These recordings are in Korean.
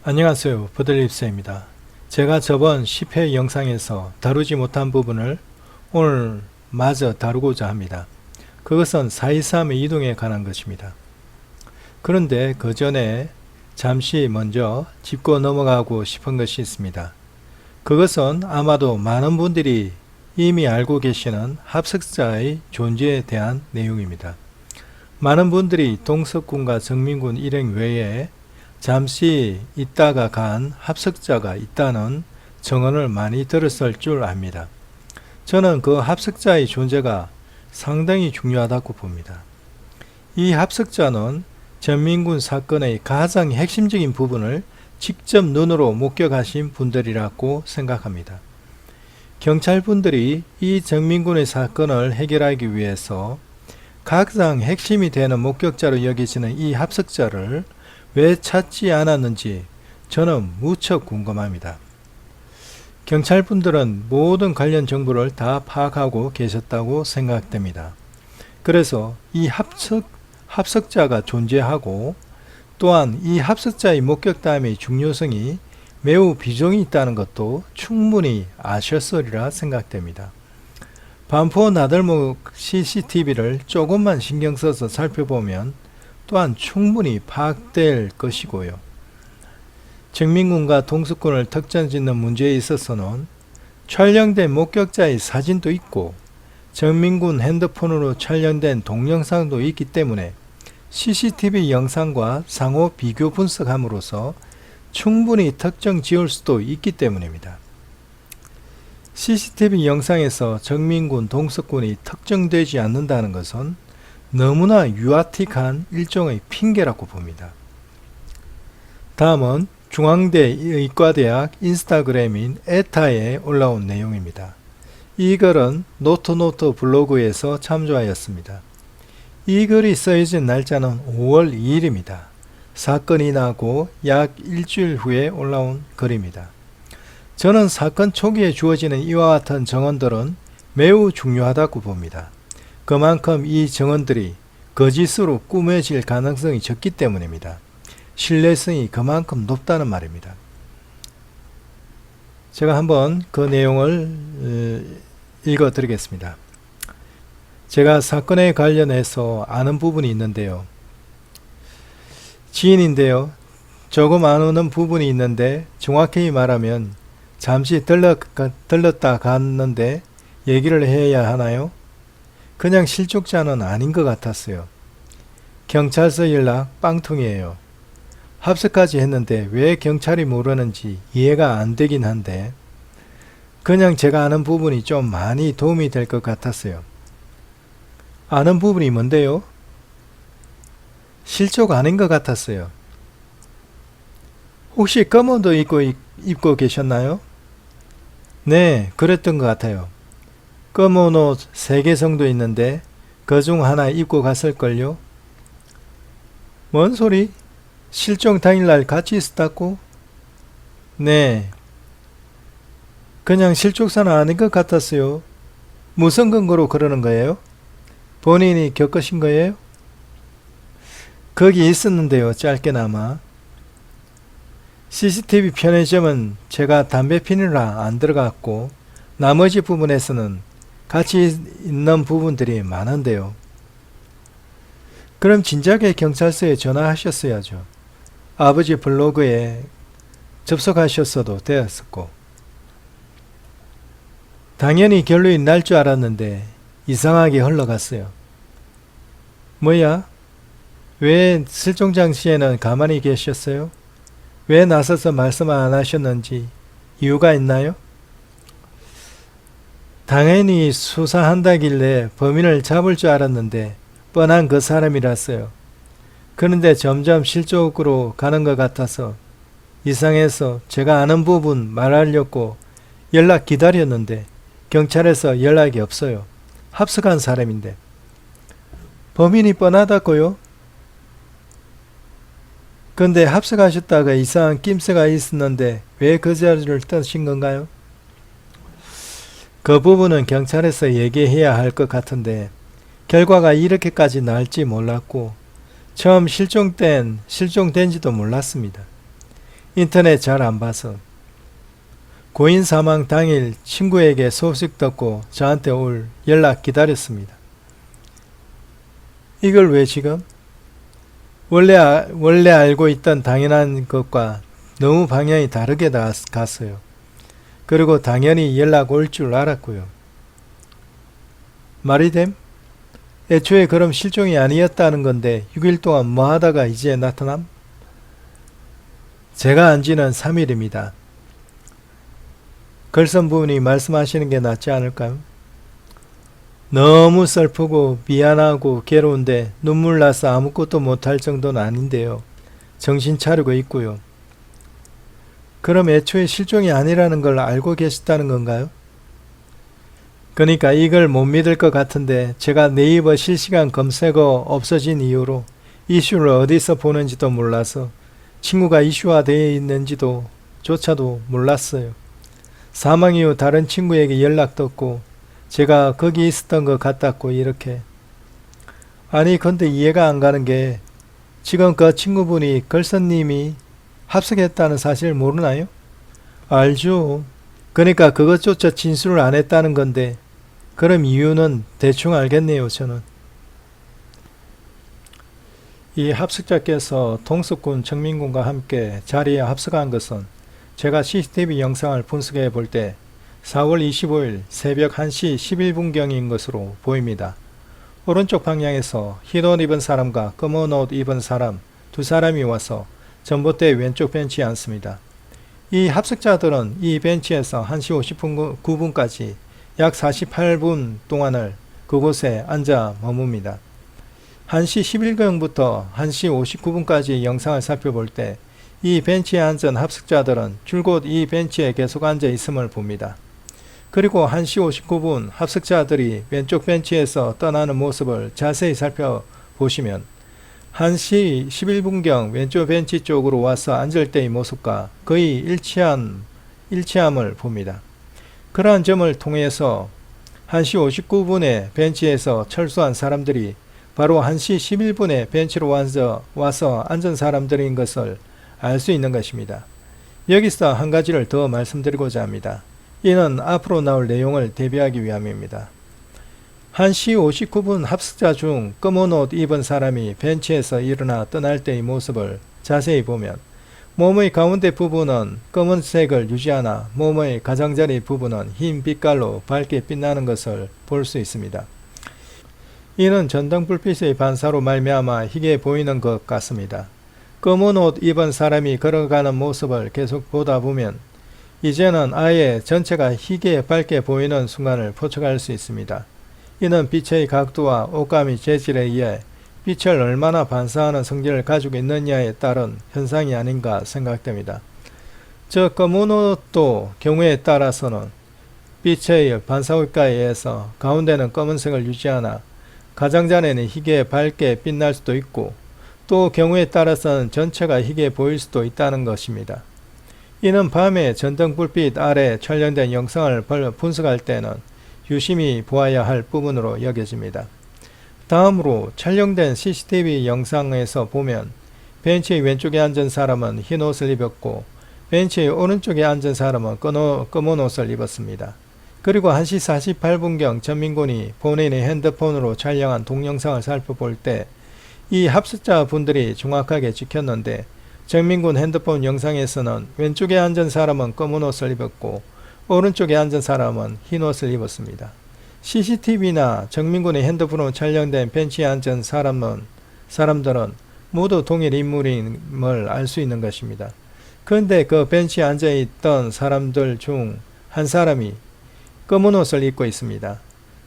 안녕하세요. 버들립스입니다. 제가 저번 10회 영상에서 다루지 못한 부분을 오늘 마저 다루고자 합니다. 그것은 423의 이동에 관한 것입니다. 그런데 그 전에 잠시 먼저 짚고 넘어가고 싶은 것이 있습니다. 그것은 아마도 많은 분들이 이미 알고 계시는 합석자의 존재에 대한 내용입니다. 많은 분들이 동석군과 정민군 일행 외에 잠시 있다가 간 합석자가 있다는 증언을 많이 들었을 줄 압니다. 저는 그 합석자의 존재가 상당히 중요하다고 봅니다. 이 합석자는 전민군 사건의 가장 핵심적인 부분을 직접 눈으로 목격하신 분들이라고 생각합니다. 경찰분들이 이 전민군의 사건을 해결하기 위해서 가장 핵심이 되는 목격자로 여기지는 이 합석자를 왜 찾지 않았는지 저는 무척 궁금합니다. 경찰분들은 모든 관련 정보를 다 파악하고 계셨다고 생각됩니다. 그래서 이 합석자가 존재하고 또한 이 합석자의 목격담의 중요성이 매우 비중이 있다는 것도 충분히 아셨으리라 생각됩니다. 반포 나들목 CCTV를 조금만 신경 써서 살펴보면 또한 충분히 파악될 것이고요. 정민군과 동석군을 특정짓는 문제에 있어서는 촬영된 목격자의 사진도 있고 정민군 핸드폰으로 촬영된 동영상도 있기 때문에 CCTV 영상과 상호 비교 분석함으로써 충분히 특정 지을 수도 있기 때문입니다. CCTV 영상에서 정민군, 동석군이 특정되지 않는다는 것은 너무나 유아틱한 일종의 핑계라고 봅니다. 다음은 중앙대 의과대학 인스타그램인 에타에 올라온 내용입니다. 이 글은 노트노트 블로그에서 참조하였습니다. 이 글이 쓰여진 날짜는 5월 2일입니다. 사건이 나고 약 일주일 후에 올라온 글입니다. 저는 사건 초기에 주어지는 이와 같은 증언들은 매우 중요하다고 봅니다. 그만큼 이 증언들이 거짓으로 꾸며질 가능성이 적기 때문입니다. 신뢰성이 그만큼 높다는 말입니다. 제가 한번 그 내용을 읽어 드리겠습니다. 제가 사건에 관련해서 아는 부분이 있는데요. 지인인데요. 조금 아는 부분이 있는데 정확히 말하면 잠시 들렀다 갔는데 얘기를 해야 하나요? 그냥 실족자는 아닌 것 같았어요. 경찰서 연락 빵통이에요. 합석까지 했는데 왜 경찰이 모르는지 이해가 안 되긴 한데 그냥 제가 아는 부분이 좀 많이 도움이 될 것 같았어요. 아는 부분이 뭔데요? 실족 아닌 것 같았어요. 혹시 검은 옷 입고 계셨나요? 네, 그랬던 것 같아요. 검은 옷 3개 정도 있는데 그 중 하나 입고 갔을걸요? 뭔 소리? 실종 당일날 같이 있었다고? 네. 그냥 실족사는 아닌 것 같았어요. 무슨 근거로 그러는 거예요? 본인이 겪으신 거예요? 거기 있었는데요, 짧게나마. CCTV 편의점은 제가 담배 피느라 안 들어갔고 나머지 부분에서는 같이 있는 부분들이 많은데요. 그럼 진작에 경찰서에 전화하셨어야죠. 아버지 블로그에 접속하셨어도 되었었고. 당연히 결론이 날 줄 알았는데 이상하게 흘러갔어요. 뭐야? 왜 실종장 시에는 가만히 계셨어요? 왜 나서서 말씀 안 하셨는지 이유가 있나요? 당연히 수사한다길래 범인을 잡을 줄 알았는데 뻔한 그 사람이랐어요. 그런데 점점 실족으로 가는 것 같아서 이상해서 제가 아는 부분 말하려고 연락 기다렸는데 경찰에서 연락이 없어요. 합석한 사람인데. 범인이 뻔하다고요? 근데 합석하셨다가 이상한 낌새가 있었는데 왜 그 자리를 떠신 건가요? 그 부분은 경찰에서 얘기해야 할 것 같은데 결과가 이렇게까지 나을지 몰랐고 처음 실종된지도 몰랐습니다. 인터넷 잘 안 봐서. 고인 사망 당일 친구에게 소식 듣고 저한테 올 연락 기다렸습니다. 이걸 왜 지금? 원래 알고 있던 당연한 것과 너무 방향이 다르게 갔어요. 그리고 당연히 연락 올 줄 알았고요. 말이 됨? 애초에 그럼 실종이 아니었다는 건데 6일 동안 뭐 하다가 이제 나타남? 제가 안 지는 3일입니다. 글쓴 분이 말씀하시는 게 낫지 않을까요? 너무 슬프고 미안하고 괴로운데 눈물 나서 아무것도 못할 정도는 아닌데요. 정신 차리고 있고요. 그럼 애초에 실종이 아니라는 걸 알고 계셨다는 건가요? 그러니까 이걸 못 믿을 것 같은데 제가 네이버 실시간 검색어 없어진 이후로 이슈를 어디서 보는지도 몰라서 친구가 이슈화되어 있는지도 조차도 몰랐어요. 사망 이후 다른 친구에게 연락 듣고 제가 거기 있었던 것 같았고 이렇게. 아니 근데 이해가 안 가는 게 지금 그 친구분이 글쓴님이 합석했다는 사실 모르나요? 알죠. 그러니까 그것조차 진술을 안 했다는 건데 그럼 이유는 대충 알겠네요. 저는. 이 합석자께서 동석군, 정민군과 함께 자리에 합석한 것은 제가 CCTV 영상을 분석해 볼 때 4월 25일 새벽 1시 11분경인 것으로 보입니다. 오른쪽 방향에서 흰 옷 입은 사람과 검은 옷 입은 사람 두 사람이 와서 전봇대 왼쪽 벤치에 앉습니다. 이 합석자들은 이 벤치에서 1시 59분까지 약 48분 동안을 그곳에 앉아 머뭅니다. 1시 11분부터 1시 59분까지 영상을 살펴볼 때 이 벤치에 앉은 합석자들은 줄곧 이 벤치에 계속 앉아 있음을 봅니다. 그리고 1시 59분 합석자들이 왼쪽 벤치에서 떠나는 모습을 자세히 살펴보시면 1시 11분경 왼쪽 벤치 쪽으로 와서 앉을 때의 모습과 거의 일치함을 봅니다. 그러한 점을 통해서 1시 59분에 벤치에서 철수한 사람들이 바로 1시 11분에 벤치로 와서 앉은 사람들인 것을 알 수 있는 것입니다. 여기서 한 가지를 더 말씀드리고자 합니다. 이는 앞으로 나올 내용을 대비하기 위함입니다. 1시 59분 합석자 중 검은 옷 입은 사람이 벤치에서 일어나 떠날 때의 모습을 자세히 보면 몸의 가운데 부분은 검은색을 유지하나 몸의 가장자리 부분은 흰 빛깔로 밝게 빛나는 것을 볼 수 있습니다. 이는 전등불빛의 반사로 말미암아 희게 보이는 것 같습니다. 검은 옷 입은 사람이 걸어가는 모습을 계속 보다 보면 이제는 아예 전체가 희게 밝게 보이는 순간을 포착할 수 있습니다. 이는 빛의 각도와 옷감의 재질에 의해 빛을 얼마나 반사하는 성질을 가지고 있느냐에 따른 현상이 아닌가 생각됩니다. 저 검은 옷도 경우에 따라서는 빛의 반사효과에 의해서 가운데는 검은색을 유지하나 가장자리는 희게 밝게 빛날 수도 있고 또 경우에 따라서는 전체가 희게 보일 수도 있다는 것입니다. 이는 밤에 전등불빛 아래 촬영된 영상을 분석할 때는 유심히 보아야 할 부분으로 여겨집니다. 다음으로 촬영된 CCTV 영상에서 보면 벤치의 왼쪽에 앉은 사람은 흰 옷을 입었고 벤치의 오른쪽에 앉은 사람은 검은 옷을 입었습니다. 그리고 1시 48분경 전민군이 본인의 핸드폰으로 촬영한 동영상을 살펴볼 때 이 합석자 분들이 정확하게 찍혔는데 정민군 핸드폰 영상에서는 왼쪽에 앉은 사람은 검은 옷을 입었고 오른쪽에 앉은 사람은 흰 옷을 입었습니다. CCTV나 정민군의 핸드폰으로 촬영된 벤치에 앉은 사람들은 모두 동일 인물임을 알 수 있는 것입니다. 그런데 그 벤치에 앉아있던 사람들 중 한 사람이 검은 옷을 입고 있습니다.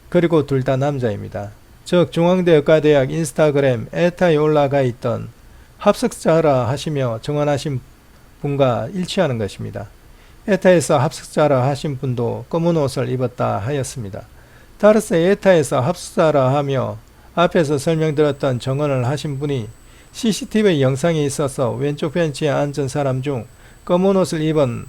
그리고 둘 다 남자입니다. 즉 중앙대 의과대학 인스타그램 에타에 올라가 있던 합석자라 하시며 정언하신 분과 일치하는 것입니다. 에타에서 합석자라 하신 분도 검은 옷을 입었다 하였습니다. 따라서 에타에서 합석자라 하며 앞에서 설명드렸던 정언을 하신 분이 CCTV 영상에 있어서 왼쪽 벤치에 앉은 사람 중 검은 옷을 입은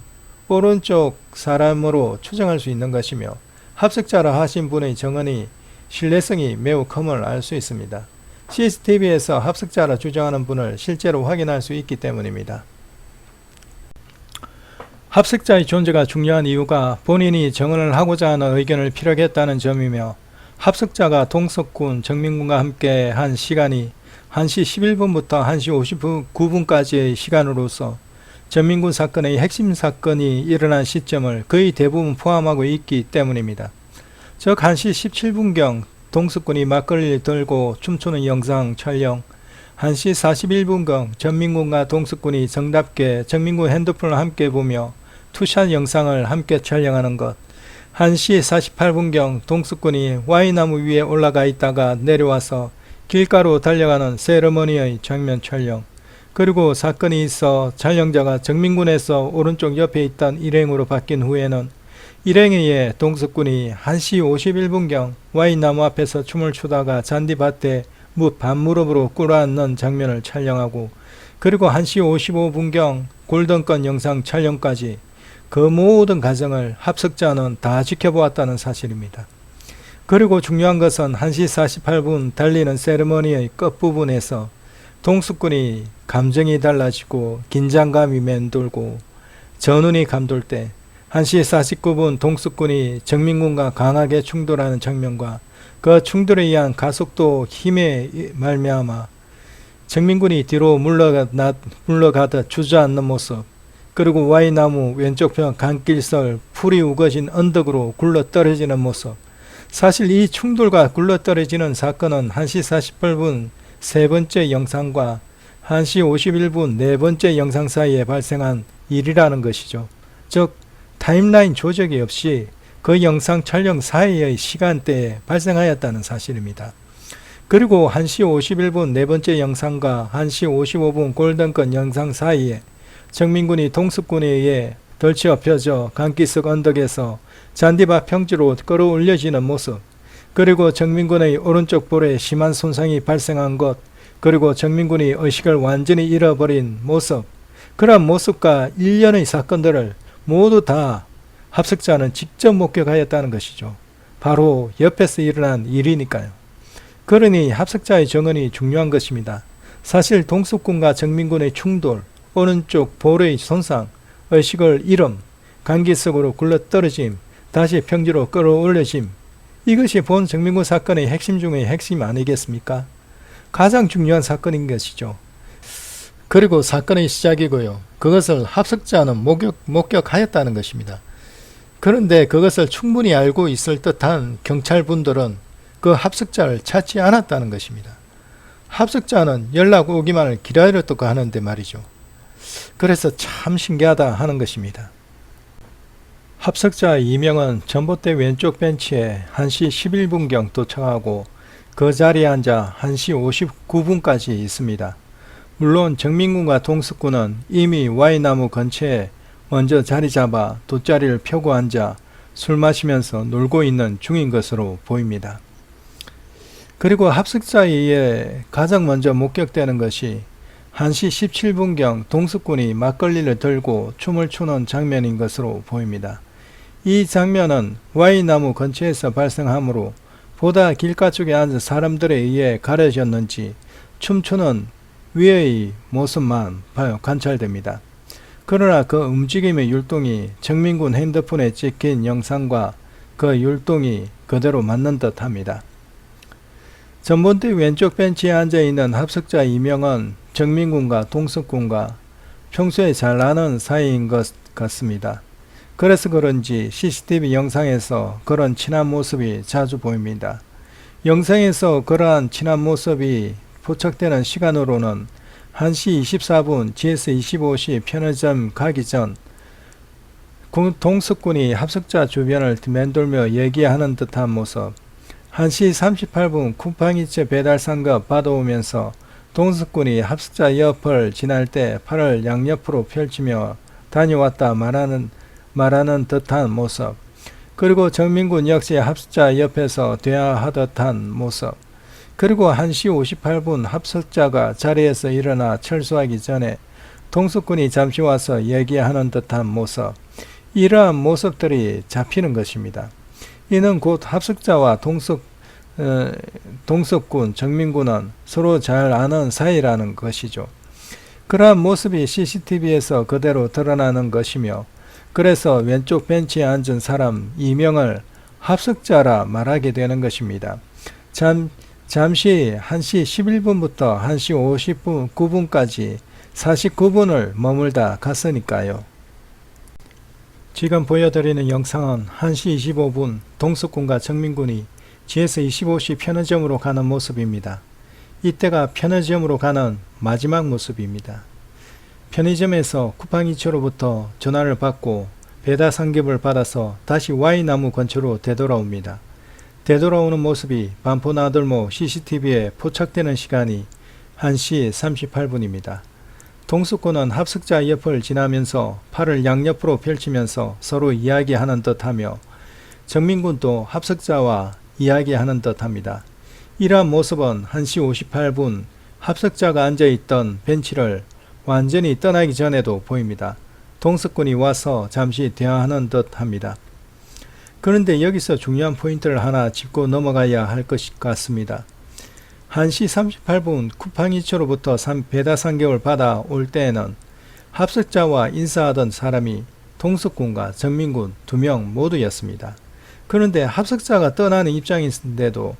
오른쪽 사람으로 추정할 수 있는 것이며 합석자라 하신 분의 정언이 신뢰성이 매우 큼을 알 수 있습니다. CCTV에서 합석자라 주장하는 분을 실제로 확인할 수 있기 때문입니다. 합석자의 존재가 중요한 이유가 본인이 정언을 하고자 하는 의견을 피력했다는 점이며 합석자가 동석군, 정민군과 함께 한 시간이 1시 11분부터 1시 59분까지의 시간으로서 전민군 사건의 핵심 사건이 일어난 시점을 거의 대부분 포함하고 있기 때문입니다. 즉 1시 17분경 동석군이 막걸리를 들고 춤추는 영상 촬영, 1시 41분경 전민군과 동석군이 정답게 정민군 핸드폰을 함께 보며 투샷 영상을 함께 촬영하는 것, 1시 48분경 동석군이 와이나무 위에 올라가 있다가 내려와서 길가로 달려가는 세레머니의 장면 촬영, 그리고 사건이 있어 촬영자가 정민군에서 오른쪽 옆에 있던 일행으로 바뀐 후에는 일행에 의해 동석군이 1시 51분경 와인나무 앞에서 춤을 추다가 잔디밭에 반무릎으로 꿇어앉는 장면을 촬영하고, 그리고 1시 55분경 골든건 영상 촬영까지 그 모든 과정을 합석자는 다 지켜보았다는 사실입니다. 그리고 중요한 것은 1시 48분 달리는 세레머니의 끝부분에서 동석군이 감정이 달라지고 긴장감이 맴돌고 전운이 감돌 때 1시 49분 동석군이 정민군과 강하게 충돌하는 장면과 그 충돌에 의한 가속도 힘에 말미암아 정민군이 뒤로 물러가듯 주저앉는 모습, 그리고 와이나무 왼쪽편 강길설 풀이 우거진 언덕으로 굴러떨어지는 모습. 사실 이 충돌과 굴러떨어지는 사건은 1시 48분 세 번째 영상과 1시 51분 네 번째 영상 사이에 발생한 일이라는 것이죠. 즉 타임라인 조작이 없이 그 영상 촬영 사이의 시간대에 발생하였다는 사실입니다. 그리고 1시 51분 네 번째 영상과 1시 55분 골든건 영상 사이에 정민군이 동석군에 의해 덜치엎혀져 강기슭 언덕에서 잔디밭 평지로 끌어올려지는 모습, 그리고 정민군의 오른쪽 볼에 심한 손상이 발생한 것, 그리고 정민군이 의식을 완전히 잃어버린 모습, 그러한 모습과 일련의 사건들을 모두 다 합석자는 직접 목격하였다는 것이죠. 바로 옆에서 일어난 일이니까요. 그러니 합석자의 증언이 중요한 것입니다. 사실 동석군과 정민군의 충돌, 오른쪽 볼의 손상, 의식을 잃음, 강기슭으로 굴러떨어짐, 다시 평지로 끌어올려짐, 이것이 본 정민군 사건의 핵심 중의 핵심 아니겠습니까? 가장 중요한 사건인 것이죠. 그리고 사건의 시작이고요. 그것을 합석자는 목격하였다는 것입니다. 그런데 그것을 충분히 알고 있을 듯한 경찰분들은 그 합석자를 찾지 않았다는 것입니다. 합석자는 연락 오기만을 기다렸다고 하는데 말이죠. 그래서 참 신기하다 하는 것입니다. 합석자의 이명은 전봇대 왼쪽 벤치에 1시 11분경 도착하고 그 자리에 앉아 1시 59분까지 있습니다. 물론 정민군과 동석군은 이미 와이나무 근처에 먼저 자리 잡아 돗자리를 펴고 앉아 술 마시면서 놀고 있는 중인 것으로 보입니다. 그리고 합석자에 의해 가장 먼저 목격되는 것이 1시 17분경 동석군이 막걸리를 들고 춤을 추는 장면인 것으로 보입니다. 이 장면은 와이나무 근처에서 발생하므로 보다 길가 쪽에 앉은 사람들에 의해 가려졌는지 춤추는 위의 모습만 관찰됩니다. 그러나 그 움직임의 율동이 정민군 핸드폰에 찍힌 영상과 그 율동이 그대로 맞는 듯 합니다. 전봇대 왼쪽 벤치에 앉아있는 합석자 이명은 정민군과 동석군과 평소에 잘 아는 사이인 것 같습니다. 그래서 그런지 CCTV 영상에서 그런 친한 모습이 자주 보입니다. 영상에서 그러한 친한 모습이 포착되는 시간으로는 1시 24분 GS25시 편의점 가기 전 동석군이 합석자 주변을 맴돌며 얘기하는 듯한 모습, 1시 38분 쿠팡이츠 배달상급 받아오면서 동석군이 합석자 옆을 지날 때 팔을 양옆으로 펼치며 다녀왔다 말하는 듯한 모습, 그리고 정민군 역시 합석자 옆에서 대화하듯한 모습, 그리고 1시 58분 합석자가 자리에서 일어나 철수하기 전에 동석군이 잠시 와서 얘기하는 듯한 모습, 이러한 모습들이 잡히는 것입니다. 이는 곧 합석자와 동석군, 정민군은 서로 잘 아는 사이라는 것이죠. 그러한 모습이 CCTV에서 그대로 드러나는 것이며, 그래서 왼쪽 벤치에 앉은 사람 2명을 합석자라 말하게 되는 것입니다. 잠시 1시 11분부터 1시 59분까지 49분을 머물다 갔으니까요. 지금 보여드리는 영상은 1시 25분 동석군과 정민군이 GS25시 편의점으로 가는 모습입니다. 이때가 편의점으로 가는 마지막 모습입니다. 편의점에서 쿠팡이츠로부터 전화를 받고 배달 상급을 받아서 다시 Y나무 근처로 되돌아옵니다. 되돌아오는 모습이 반포나들모 CCTV에 포착되는 시간이 1시 38분입니다. 동석군은 합석자 옆을 지나면서 팔을 양옆으로 펼치면서 서로 이야기하는 듯하며 정민군도 합석자와 이야기하는 듯합니다. 이러한 모습은 1시 58분 합석자가 앉아있던 벤치를 완전히 떠나기 전에도 보입니다. 동석군이 와서 잠시 대화하는 듯합니다. 그런데 여기서 중요한 포인트를 하나 짚고 넘어가야 할 것 같습니다. 1시 38분 쿠팡이츠로부터 배달 상격을 받아 올 때에는 합석자와 인사하던 사람이 동석군과 정민군 2명 모두였습니다. 그런데 합석자가 떠나는 입장인데도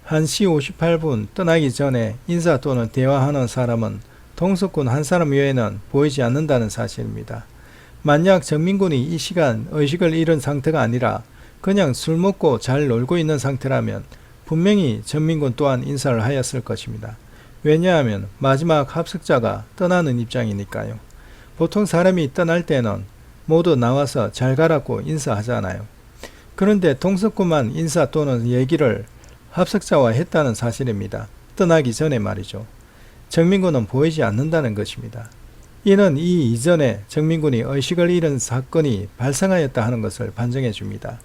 1시 58분 떠나기 전에 인사 또는 대화하는 사람은 동석군 한 사람 외에는 보이지 않는다는 사실입니다. 만약 정민군이 이 시간 의식을 잃은 상태가 아니라 그냥 술 먹고 잘 놀고 있는 상태라면 분명히 정민군 또한 인사를 하였을 것입니다. 왜냐하면 마지막 합석자가 떠나는 입장이니까요. 보통 사람이 떠날 때는 모두 나와서 잘 가라고 인사하잖아요. 그런데 동석군만 인사 또는 얘기를 합석자와 했다는 사실입니다. 떠나기 전에 말이죠. 정민군은 보이지 않는다는 것입니다. 이는 이 이전에 정민군이 의식을 잃은 사건이 발생하였다 하는 것을 반증해 줍니다.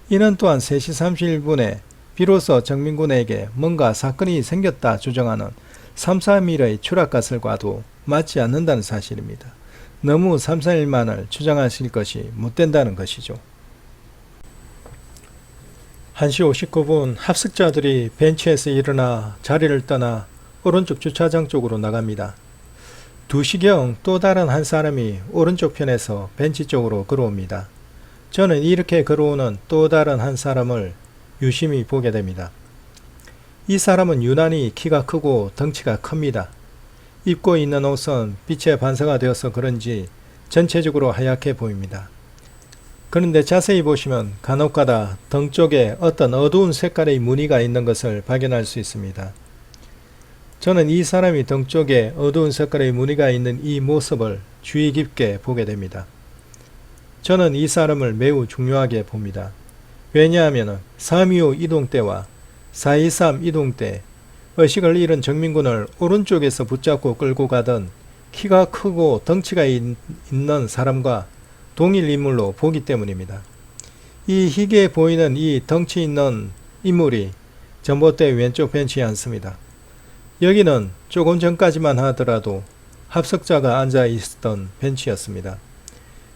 이는 또한 3시 31분에 비로소 정민군에게 뭔가 사건이 생겼다 주장하는 3, 4일의 추락가설과도 맞지 않는다는 사실입니다. 너무 3, 4일만을 주장하실 것이 못된다는 것이죠. 1시 59분 합석자들이 벤치에서 일어나 자리를 떠나 오른쪽 주차장 쪽으로 나갑니다. 2시경 또 다른 한 사람이 오른쪽 편에서 벤치 쪽으로 걸어옵니다. 저는 이렇게 걸어오는 또 다른 한 사람을 유심히 보게 됩니다. 이 사람은 유난히 키가 크고 덩치가 큽니다. 입고 있는 옷은 빛에 반사가 되어서 그런지 전체적으로 하얗게 보입니다. 그런데 자세히 보시면 간혹가다 등 쪽에 어떤 어두운 색깔의 무늬가 있는 것을 발견할 수 있습니다. 저는 이 사람이 등 쪽에 어두운 색깔의 무늬가 있는 이 모습을 주의 깊게 보게 됩니다. 저는 이 사람을 매우 중요하게 봅니다. 왜냐하면 3.25 이동 때와 4.23 이동 때 의식을 잃은 정민군을 오른쪽에서 붙잡고 끌고 가던 키가 크고 덩치가 있는 사람과 동일 인물로 보기 때문입니다. 이 희게 보이는 이 덩치 있는 인물이 전봇대 왼쪽 벤치에 앉습니다. 여기는 조금 전까지만 하더라도 합석자가 앉아 있었던 벤치였습니다.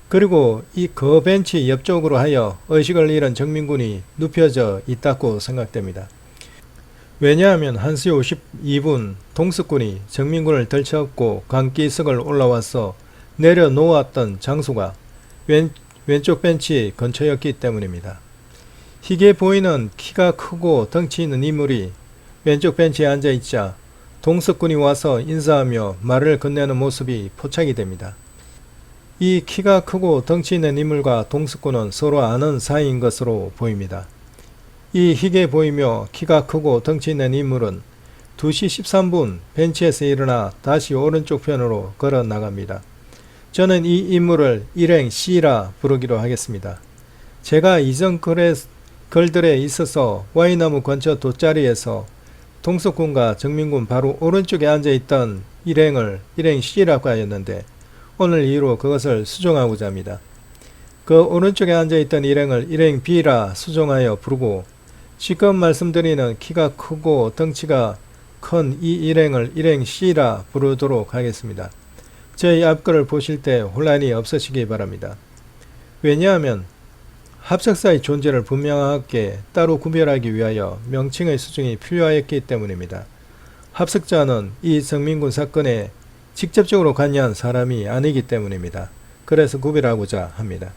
그리고 그 벤치 옆쪽으로 하여 의식을 잃은 정민군이 눕혀져 있다고 생각됩니다. 왜냐하면 1시 52분 동석군이 정민군을 들쳐업고 강기석을 올라와서 내려놓았던 장소가 왼쪽 벤치 근처였기 때문입니다. 희게 보이는 키가 크고 덩치 있는 인물이 왼쪽 벤치에 앉아있자 동석군이 와서 인사하며 말을 건네는 모습이 포착이 됩니다. 이 키가 크고 덩치 있는 인물과 동석군은 서로 아는 사이인 것으로 보입니다. 이 희게 보이며 키가 크고 덩치 있는 인물은 2시 13분 벤치에서 일어나 다시 오른쪽 편으로 걸어 나갑니다. 저는 이 인물을 일행 C라 부르기로 하겠습니다. 제가 이전 글들에 있어서 Y나무 근처 돗자리에서 동석군과 정민군 바로 오른쪽에 앉아있던 일행을 일행 C라고 하였는데 오늘 이후로 그것을 수정하고자 합니다. 그 오른쪽에 앉아있던 일행을 일행 B라 수정하여 부르고 지금 말씀드리는 키가 크고 덩치가 큰 이 일행을 일행 C라 부르도록 하겠습니다. 저희 앞글을 보실 때 혼란이 없으시기 바랍니다. 왜냐하면 합석사의 존재를 분명하게 따로 구별하기 위하여 명칭의 수정이 필요하였기 때문입니다. 합석자는 이 정민군 사건에 직접적으로 관여한 사람이 아니기 때문입니다. 그래서 구별하고자 합니다.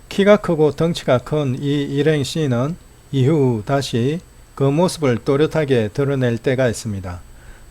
키가 크고 덩치가 큰 이 일행 C는 이후 다시 그 모습을 또렷하게 드러낼 때가 있습니다.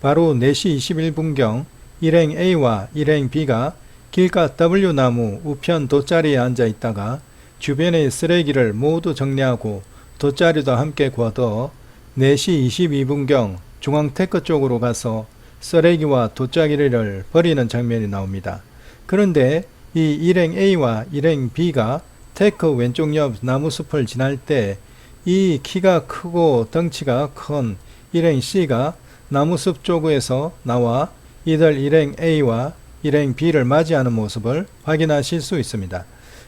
바로 4시 21분경 일행 A와 일행 B가 길가 W나무 우편 돗자리에 앉아 있다가 주변의 쓰레기를 모두 정리하고 돗자리도 함께 걷어 4시 22분경 중앙테크 쪽으로 가서 쓰레기와 돗자리를 버리는 장면이 나옵니다. 그런데 이 일행 A와 일행 B가 테크 왼쪽 옆 나무숲을 지날 때 이 키가 크고 덩치가 큰 일행 C가 나무숲 쪽에서 나와 이들 일행 A와 일행 B를 맞이하는 모습을 확인하실 수 있습니다.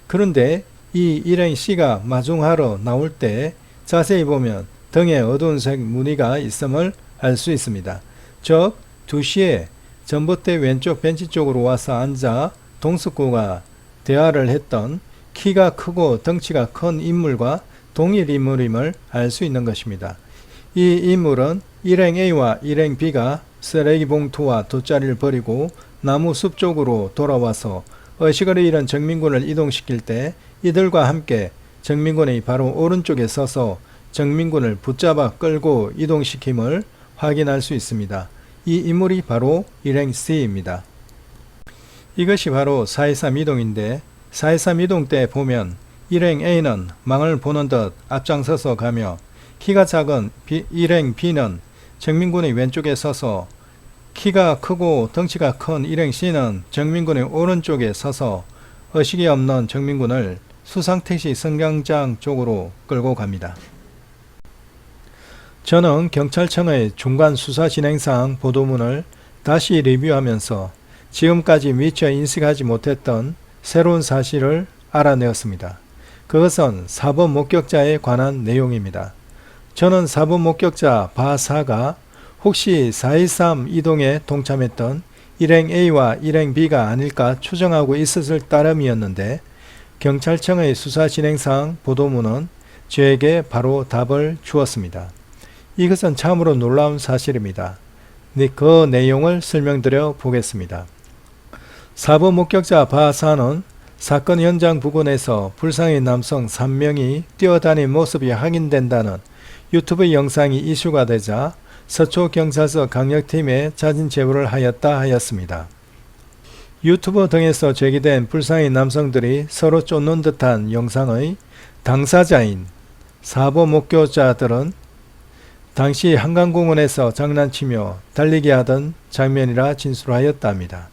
그런데 이 일행 C가 마중하러 나올 때 자세히 보면 등에 어두운색 무늬가 있음을 알 수 있습니다. 즉 2시에 전봇대 왼쪽 벤치 쪽으로 와서 앉아 동석구가 대화를 했던 키가 크고 덩치가 큰 인물과 동일 인물임을 알 수 있는 것입니다. 이 인물은 일행 A와 일행 B가 쓰레기 봉투와 돗자리를 버리고 나무 숲 쪽으로 돌아와서 의식을 잃은 정민군을 이동시킬 때 이들과 함께 정민군이 바로 오른쪽에 서서 정민군을 붙잡아 끌고 이동시킴을 확인할 수 있습니다. 이 인물이 바로 일행 C입니다. 이것이 바로 4.23 이동인데 4.23 이동 때 보면 일행 A는 망을 보는 듯 앞장서서 가며 키가 작은 일행 B는 정민군의 왼쪽에 서서 키가 크고 덩치가 큰 일행 C는 정민군의 오른쪽에 서서 의식이 없는 정민군을 수상택시 승강장 쪽으로 끌고 갑니다. 저는 경찰청의 중간 수사 진행상 보도문을 다시 리뷰하면서 지금까지 미처 인식하지 못했던 새로운 사실을 알아내었습니다. 그것은 사법 목격자에 관한 내용입니다. 저는 사법 목격자 바사가 혹시 4.23 이동에 동참했던 일행 A와 일행 B가 아닐까 추정하고 있었을 따름이었는데 경찰청의 수사 진행상 보도문은 저에게 바로 답을 주었습니다. 이것은 참으로 놀라운 사실입니다. 그 내용을 설명드려 보겠습니다. 사법 목격자 바사는 사건 현장 부근에서 불상의 남성 3명이 뛰어다닌 모습이 확인된다는 유튜브 영상이 이슈가 되자 서초경찰서 강력팀에 자진 제보를 하였다 하였습니다. 유튜브 등에서 제기된 불상의 남성들이 서로 쫓는 듯한 영상의 당사자인 사법 목격자들은 당시 한강공원에서 장난치며 달리기 하던 장면이라 진술하였답니다.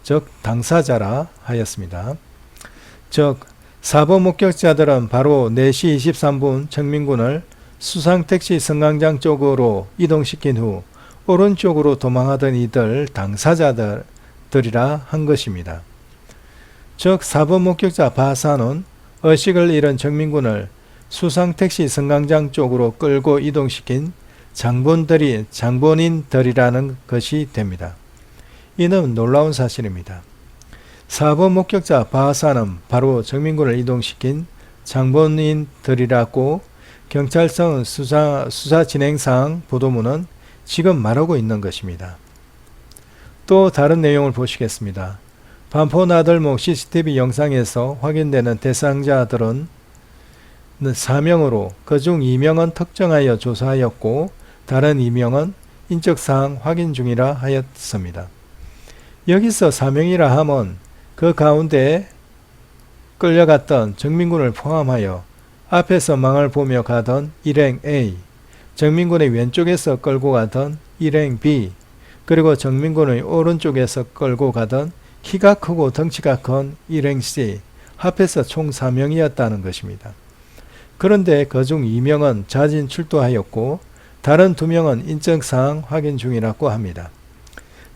즉 당사자라 하였습니다. 즉 사법 목격자들은 바로 4시 23분 정민군을 수상택시 승강장 쪽으로 이동시킨 후 오른쪽으로 도망하던 이들 당사자들이라 한 것입니다. 즉 사법 목격자 바사는 의식을 잃은 정민군을 수상택시 승강장 쪽으로 끌고 이동시킨 장본인들이라는 것이 됩니다. 이는 놀라운 사실입니다. 사법 목격자 바사는 바로 정민군을 이동시킨 장본인들이라고 경찰청 수사 진행상 보도문은 지금 말하고 있는 것입니다. 또 다른 내용을 보시겠습니다. 반포나들목 CCTV 영상에서 확인되는 대상자들은 4명으로 그중 2명은 특정하여 조사하였고 다른 2명은 인적사항 확인 중이라 하였습니다. 여기서 4명이라 함은 그 가운데 끌려갔던 정민군을 포함하여 앞에서 망을 보며 가던 일행 A, 정민군의 왼쪽에서 끌고 가던 일행 B, 그리고 정민군의 오른쪽에서 끌고 가던 키가 크고 덩치가 큰 일행 C, 합해서 총 4명이었다는 것입니다. 그런데 그중 2명은 자진 출두하였고 다른 2명은 인적사항 확인 중이라고 합니다.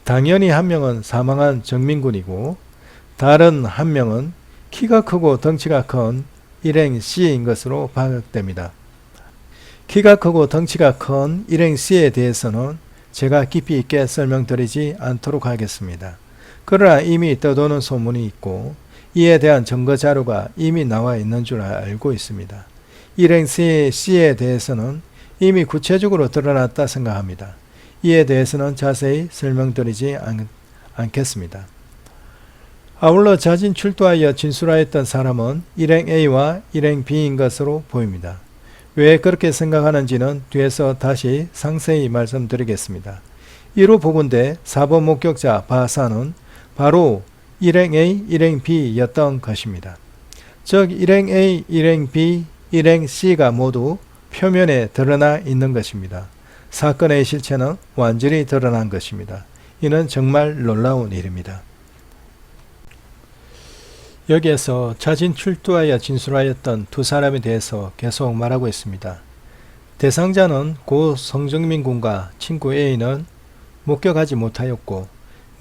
당연히 한 명은 사망한 정민군이고 다른 한 명은 키가 크고 덩치가 큰 일행 C인 것으로 파악됩니다. 키가 크고 덩치가 큰 일행 C에 대해서는 제가 깊이 있게 설명드리지 않도록 하겠습니다. 그러나 이미 떠도는 소문이 있고 이에 대한 증거 자료가 이미 나와 있는 줄 알고 있습니다. 일행 C에 대해서는 이미 구체적으로 드러났다 생각합니다. 이에 대해서는 자세히 설명드리지 않겠습니다. 아울러 자진 출두하여 진술하였던 사람은 일행 A와 일행 B인 것으로 보입니다. 왜 그렇게 생각하는지는 뒤에서 다시 상세히 말씀드리겠습니다. 이로 보건대 4번 목격자 바사는 바로 일행 A, 일행 B였던 것입니다. 즉 일행 A, 일행 B, 일행 C가 모두 표면에 드러나 있는 것입니다. 사건의 실체는 완전히 드러난 것입니다. 이는 정말 놀라운 일입니다. 여기에서 자진 출두하여 진술하였던 두 사람에 대해서 계속 말하고 있습니다. 대상자는 고 성정민 군과 친구 A는 목격하지 못하였고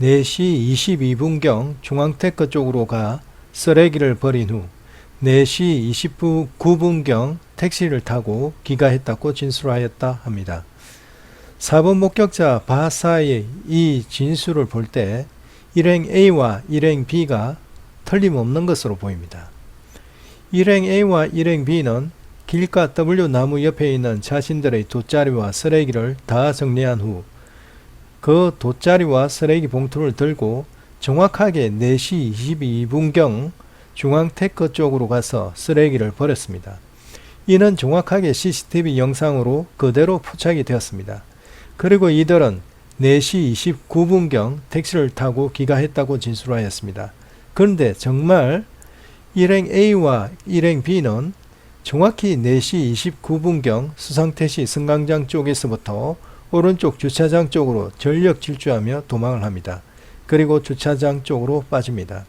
4시 22분경 중앙테크 쪽으로 가 쓰레기를 버린 후 4시 29분경 택시를 타고 귀가했다고 진술하였다 합니다. 4번 목격자 바사의 이 진술을 볼 때 일행 A와 일행 B가 틀림없는 것으로 보입니다. 일행 A와 일행 B는 길가 W 나무 옆에 있는 자신들의 돗자리와 쓰레기를 다 정리한 후 그 돗자리와 쓰레기 봉투를 들고 정확하게 4시 22분경 중앙테크 쪽으로 가서 쓰레기를 버렸습니다. 이는 정확하게 CCTV 영상으로 그대로 포착이 되었습니다. 그리고 이들은 4시 29분경 택시를 타고 귀가했다고 진술하였습니다. 그런데 정말 일행 A와 일행 B는 정확히 4시 29분경 수상태시 승강장 쪽에서부터 오른쪽 주차장 쪽으로 전력 질주하며 도망을 합니다. 그리고 주차장 쪽으로 빠집니다.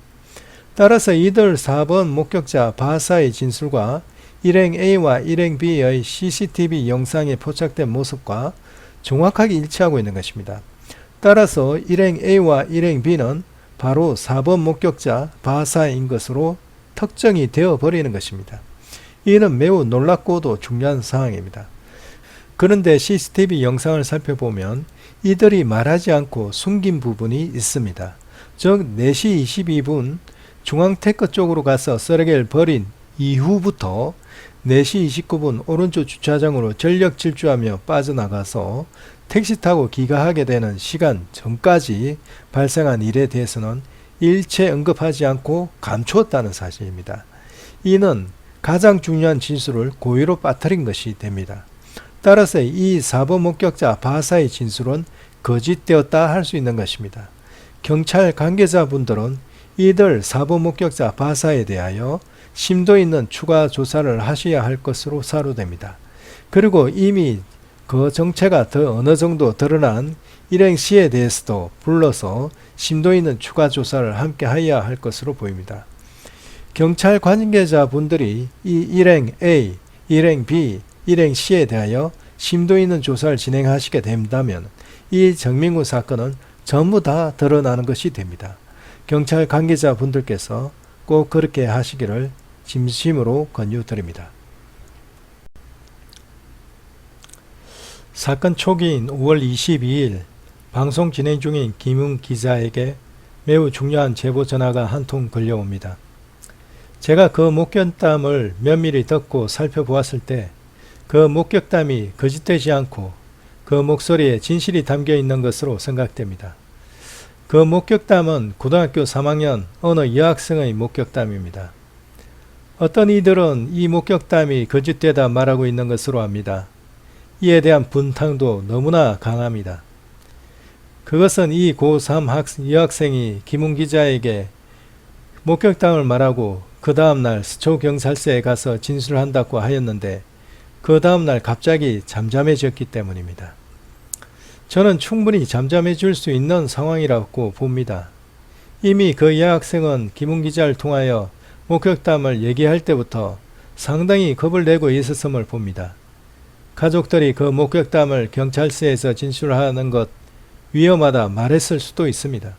따라서 이들 4번 목격자 바사의 진술과 일행 A와 일행 B의 CCTV 영상에 포착된 모습과 정확하게 일치하고 있는 것입니다. 따라서 일행 A와 일행 B는 바로 4번 목격자 바사인 것으로 특정이 되어 버리는 것입니다. 이는 매우 놀랍고도 중요한 사항입니다. 그런데 CCTV 영상을 살펴보면 이들이 말하지 않고 숨긴 부분이 있습니다. 즉 4시 22분 중앙테크 쪽으로 가서 쓰레기를 버린 이후부터 4시 29분 오른쪽 주차장으로 전력 질주하며 빠져나가서 택시 타고 귀가하게 되는 시간 전까지 발생한 일에 대해서는 일체 언급하지 않고 감추었다는 사실입니다. 이는 가장 중요한 진술을 고의로 빠뜨린 것이 됩니다. 따라서 이 4번 목격자 바사의 진술은 거짓되었다 할 수 있는 것입니다. 경찰 관계자분들은 이들 4번 목격자 바사에 대하여 심도 있는 추가 조사를 하셔야 할 것으로 사료됩니다. 그리고 이미 그 정체가 더 어느 정도 드러난 일행 C에 대해서도 불러서 심도 있는 추가 조사를 함께 하여야 할 것으로 보입니다. 경찰 관계자분들이 이 일행 A, 일행 B, 일행 C에 대하여 심도 있는 조사를 진행하시게 된다면 이 정민군 사건은 전부 다 드러나는 것이 됩니다. 경찰 관계자분들께서 꼭 그렇게 하시기를 진심으로 권유드립니다. 사건 초기인 5월 22일 방송 진행 중인 김웅 기자에게 매우 중요한 제보 전화가 한 통 걸려옵니다. 제가 그 목격담을 면밀히 듣고 살펴보았을 때 그 목격담이 거짓되지 않고 그 목소리에 진실이 담겨 있는 것으로 생각됩니다. 그 목격담은 고등학교 3학년 어느 여학생의 목격담입니다. 어떤 이들은 이 목격담이 거짓되다 말하고 있는 것으로 압니다. 이에 대한 분탕도 너무나 강합니다. 그것은 이 고3 여학생이 김웅 기자에게 목격담을 말하고 그 다음날 서초경찰서에 가서 진술한다고 하였는데 그 다음날 갑자기 잠잠해졌기 때문입니다. 저는 충분히 잠잠해질 수 있는 상황이라고 봅니다. 이미 그 여학생은 김웅 기자를 통하여 목격담을 얘기할 때부터 상당히 겁을 내고 있었음을 봅니다. 가족들이 그 목격담을 경찰서에서 진술하는 것 위험하다 말했을 수도 있습니다.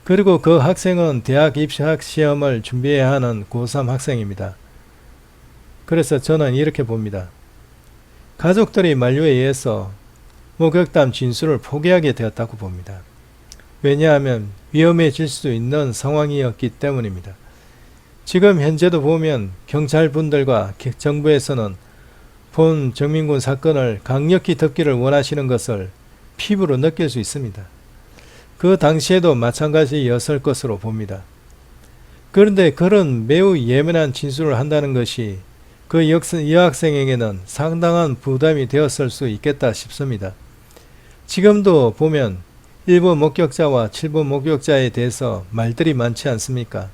그리고 그 학생은 대학 입학 시험을 준비해야 하는 고3 학생입니다. 그래서 저는 이렇게 봅니다. 가족들의 만류에 의해서 목격담 진술을 포기하게 되었다고 봅니다. 왜냐하면 위험해질 수 있는 상황이었기 때문입니다. 지금 현재도 보면 경찰분들과 정부에서는 본 정민군 사건을 강력히 덮기를 원하시는 것을 피부로 느낄 수 있습니다. 그 당시에도 마찬가지였을 것으로 봅니다. 그런데 그런 매우 예민한 진술을 한다는 것이 그 여학생에게는 상당한 부담이 되었을 수 있겠다 싶습니다. 지금도 보면 일부 목격자와 칠부 목격자에 대해서 말들이 많지 않습니까?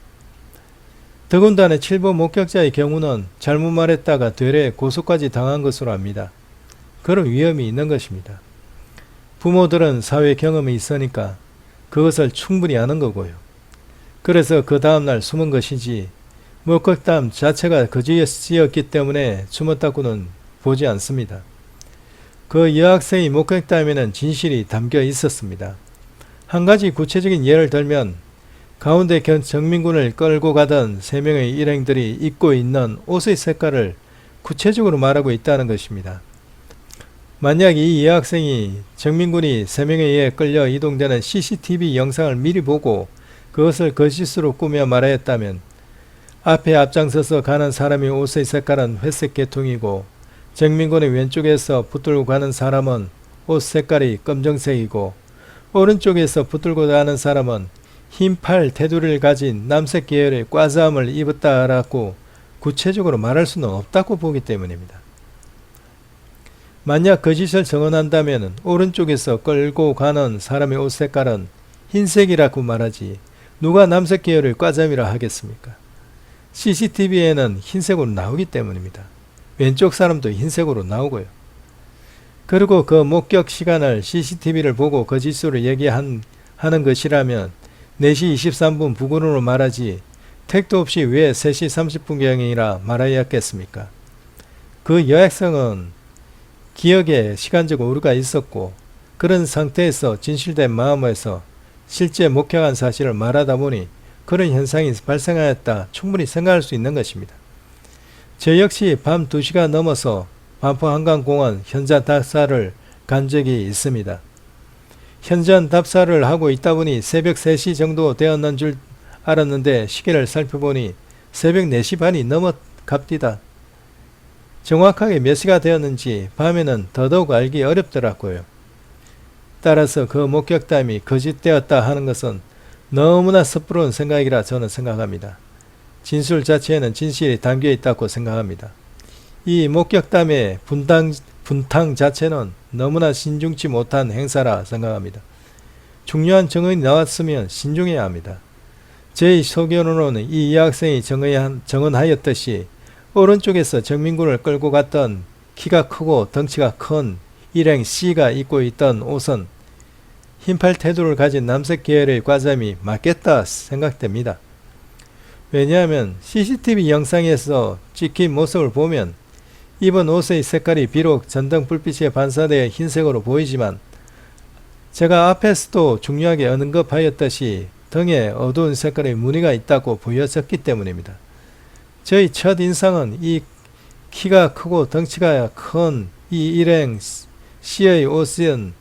더군다나 칠부 목격자의 경우는 잘못 말했다가 되레 고소까지 당한 것으로 압니다. 그런 위험이 있는 것입니다. 부모들은 사회 경험이 있으니까 그것을 충분히 아는 거고요. 그래서 그 다음날 숨은 것이지 목격담 자체가 거짓이었기 때문에 숨었다고는 보지 않습니다. 그 여학생의 목격담에는 진실이 담겨 있었습니다. 한 가지 구체적인 예를 들면 가운데 정민군을 끌고 가던 3명의 일행들이 입고 있는 옷의 색깔을 구체적으로 말하고 있다는 것입니다. 만약 이 여학생이 정민군이 3명에 의해 끌려 이동되는 CCTV 영상을 미리 보고 그것을 거짓으로 꾸며 말하였다면 앞에 앞장서서 가는 사람의 옷의 색깔은 회색 계통이고 정민군의 왼쪽에서 붙들고 가는 사람은 옷 색깔이 검정색이고 오른쪽에서 붙들고 가는 사람은 흰팔 테두리를 가진 남색 계열의 꽈자함을 입었다라고 구체적으로 말할 수는 없다고 보기 때문입니다. 만약 거짓을 증언한다면 오른쪽에서 끌고 가는 사람의 옷 색깔은 흰색이라고 말하지 누가 남색 계열의 꽈잠이라 하겠습니까? CCTV에는 흰색으로 나오기 때문입니다. 왼쪽 사람도 흰색으로 나오고요. 그리고 그 목격 시간을 CCTV를 보고 거짓으로 얘기하는 것이라면 4시 23분 부근으로 말하지 택도 없이 왜 3시 30분경이라 말하였겠습니까? 그 여학생은 기억에 시간적 오류가 있었고 그런 상태에서 진실된 마음에서 실제 목격한 사실을 말하다 보니 그런 현상이 발생하였다 충분히 생각할 수 있는 것입니다. 저 역시 밤 2시가 넘어서 반포 한강공원 현장 답사를 간 적이 있습니다. 현장 답사를 하고 있다 보니 새벽 3시 정도 되었는 줄 알았는데 시계를 살펴보니 새벽 4시 반이 넘어갑디다. 정확하게 몇 시가 되었는지 밤에는 더더욱 알기 어렵더라고요. 따라서 그 목격담이 거짓되었다 하는 것은 너무나 섣부른 생각이라 저는 생각합니다. 진술 자체에는 진실이 담겨 있다고 생각합니다. 이 목격담의 분탕 자체는 너무나 신중치 못한 행사라 생각합니다. 중요한 증언이 나왔으면 신중해야 합니다. 제 소견으로는 이 여학생이 증언하였듯이 오른쪽에서 정민군을 끌고 갔던 키가 크고 덩치가 큰 일행 C가 입고 있던 옷은 흰팔 테두를 가진 남색 계열의 꽈잠이 맞겠다 생각됩니다. 왜냐하면 CCTV 영상에서 찍힌 모습을 보면 입은 옷의 색깔이 비록 전등 불빛에 반사되어 흰색으로 보이지만 제가 앞에서도 중요하게 언급하였듯이 등에 어두운 색깔의 무늬가 있다고 보여졌기 때문입니다. 저희 첫 인상은 이 키가 크고 덩치가 큰 이 일행 C의 옷은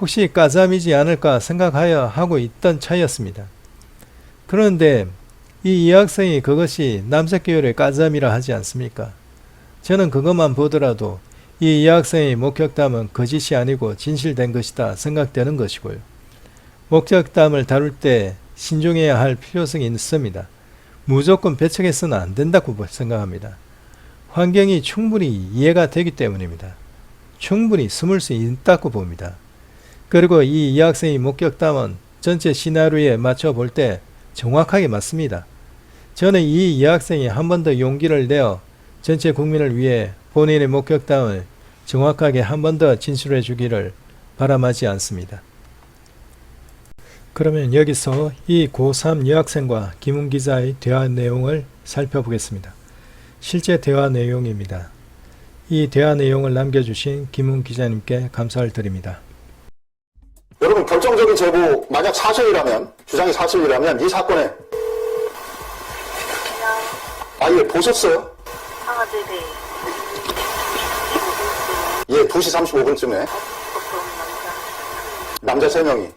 혹시 까잠이지 않을까 생각하여 하고 있던 차였습니다. 그런데 이 여학생이 그것이 남색 계열의 까잠이라 하지 않습니까? 저는 그것만 보더라도 이 여학생의 목격담은 거짓이 아니고 진실된 것이다 생각되는 것이고요. 목격담을 다룰 때 신중해야 할 필요성이 있습니다. 무조건 배척해서는 안 된다고 생각합니다. 환경이 충분히 이해가 되기 때문입니다. 충분히 숨을 수 있다고 봅니다. 그리고 이 여학생의 목격담은 전체 시나리오에 맞춰 볼 때 정확하게 맞습니다. 저는 이 여학생이 한 번 더 용기를 내어 전체 국민을 위해 본인의 목격담을 정확하게 한 번 더 진술해 주기를 바람하지 않습니다. 그러면 여기서 이 고3 여학생과 김웅 기자의 대화 내용을 살펴보겠습니다. 실제 대화 내용입니다. 이 대화 내용을 남겨주신 김웅 기자님께 감사를 드립니다. 여러분, 결정적인 제보 만약 사실이라면, 주장이 사실이라면 이 사건에 예, 보셨어요? 네네. 예, 2시 35분쯤에 남자 3명이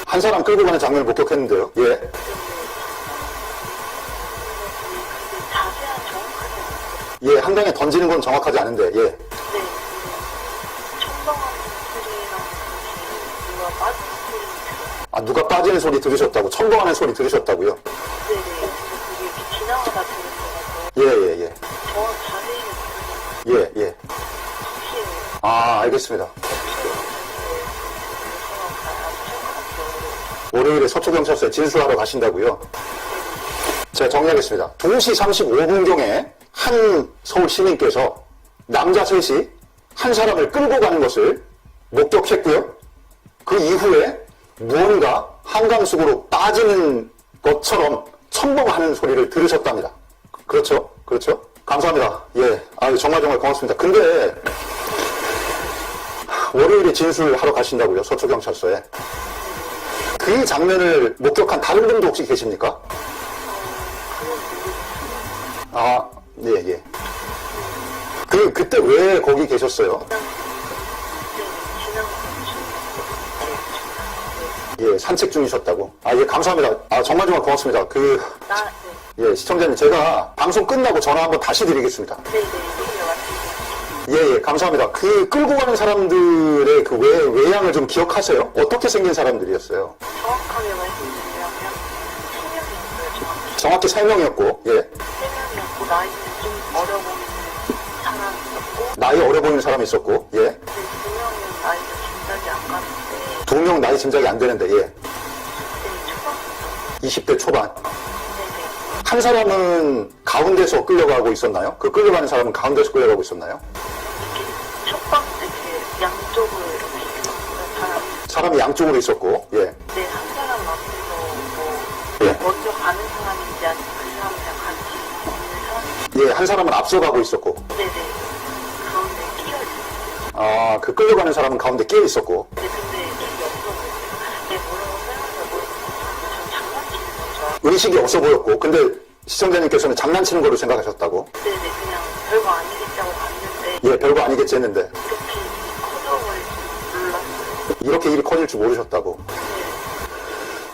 한 사람 끌고 가는 장면을 목격했는데요. 예. 예, 한강에 던지는 건 정확하지 않은데, 예. 네. 아, 누가 빠지는 소리 들으셨다고, 첨벙하는 소리 들으셨다고요? 네네. 그게 이렇게 지나가다 들은 거라서 예, 예, 예. 정확 자세히는 예, 예. 혹시 아, 알겠습니다. 월요일에 서초경찰서에 진술하러 가신다고요? 제가 정리하겠습니다. 2시 35분경에 한 서울 시민께서 남자 셋이 한 사람을 끌고 가는 것을 목격했고요. 그 이후에 무언가 한강속으로 빠지는 것처럼 첨벙하는 소리를 들으셨답니다. 그렇죠? 그렇죠? 감사합니다. 예. 아, 정말 고맙습니다. 근데 월요일에 진술하러 가신다고요? 서초경찰서에. 그 장면을 목격한 다른 분도 혹시 계십니까? 아, 예, 예. 그때 왜 거기 계셨어요? 예, 산책 중이셨다고. 아, 예, 감사합니다. 아, 정말 고맙습니다. 예, 시청자님, 제가 방송 끝나고 전화 한번 다시 드리겠습니다. 예, 예, 감사합니다. 그 끌고 가는 사람들의 그 외양을 좀 기억하세요? 어떻게 생긴 사람들이었어요? 정확하게 말씀드리면 3명이었어요. 정확히 3명이었고, 예. 3명이었고 나이는 좀 어려 보이는 사람이 있었고 나이 어려 보이는 사람이 있었고, 예. 2명은 나이가 짐작이 안 가는데 2명 나이 짐작이 안 되는데, 예. 20대 초반 20대 초반. 네네. 한 사람은 가운데서 끌려가고 있었나요? 그 끌려가는 사람은 가운데서 끌려가고 있었나요? 첫 번째 그 양쪽으로 이렇게 있었어요. 사람이 양쪽으로 있었고, 예. 네, 한 사람 앞에서 뭐 예. 먼저 가는 사람인지 아니면 그 사람이랑 같이 있는 사람? 예, 한 사람은 앞서가고 있었고, 네네. 가운데 끼어있어요. 아, 그 끌려가는 사람은 가운데 끼어 있었고, 네, 근데 이게 없어 보여요. 네, 뭐라고 설명을 모르겠어요. 전 장난치는 거죠. 의식이 없어 보였고, 근데 시청자님께서는 장난치는 걸로 생각하셨다고? 네네, 그냥 별거 아니겠다고 봤는데 예, 별거 아니겠지 했는데, 이렇게 커져버릴 줄 몰랐어요. 이렇게 일이 커질 줄 모르셨다고. 네.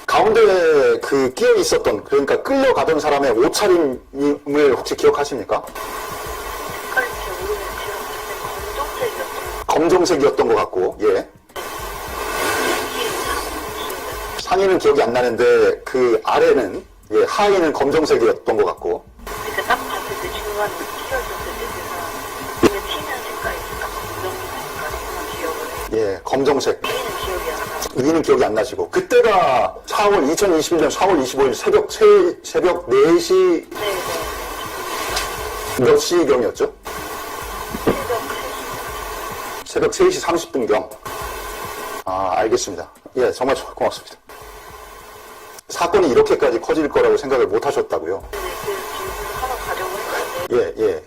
가운데 그 끼어 있었던, 그러니까 끌려가던 사람의 옷차림을 혹시 기억하십니까? 색깔이 잘 모르겠는데 제가 봤을 때 검정색이었던 검정색이었던 것 같고, 예. 상의는 기억이 안 나는데, 그 아래는, 예, 하의는 검정색이었던 것 같고, 그러니까 딱 봤을 때 중간에 끼어있었을 때 제가 눈에 튀는 색깔이 딱 검정색깔이구나 기억을 해요. 예, 검정색. 위는 기억이 안 나요. 의미는 기억이 안 나시고, 그때가 2021년 4월 25일 새벽 4시 네네. 몇 시경이었죠? 새벽 3시. 새벽 3시 30분경. 아, 알겠습니다. 예, 정말 고맙습니다. 사건이 이렇게까지 커질 거라고 생각을 못 하셨다고요? 네, 그래서 진술하러 가려고 했는데 예, 예.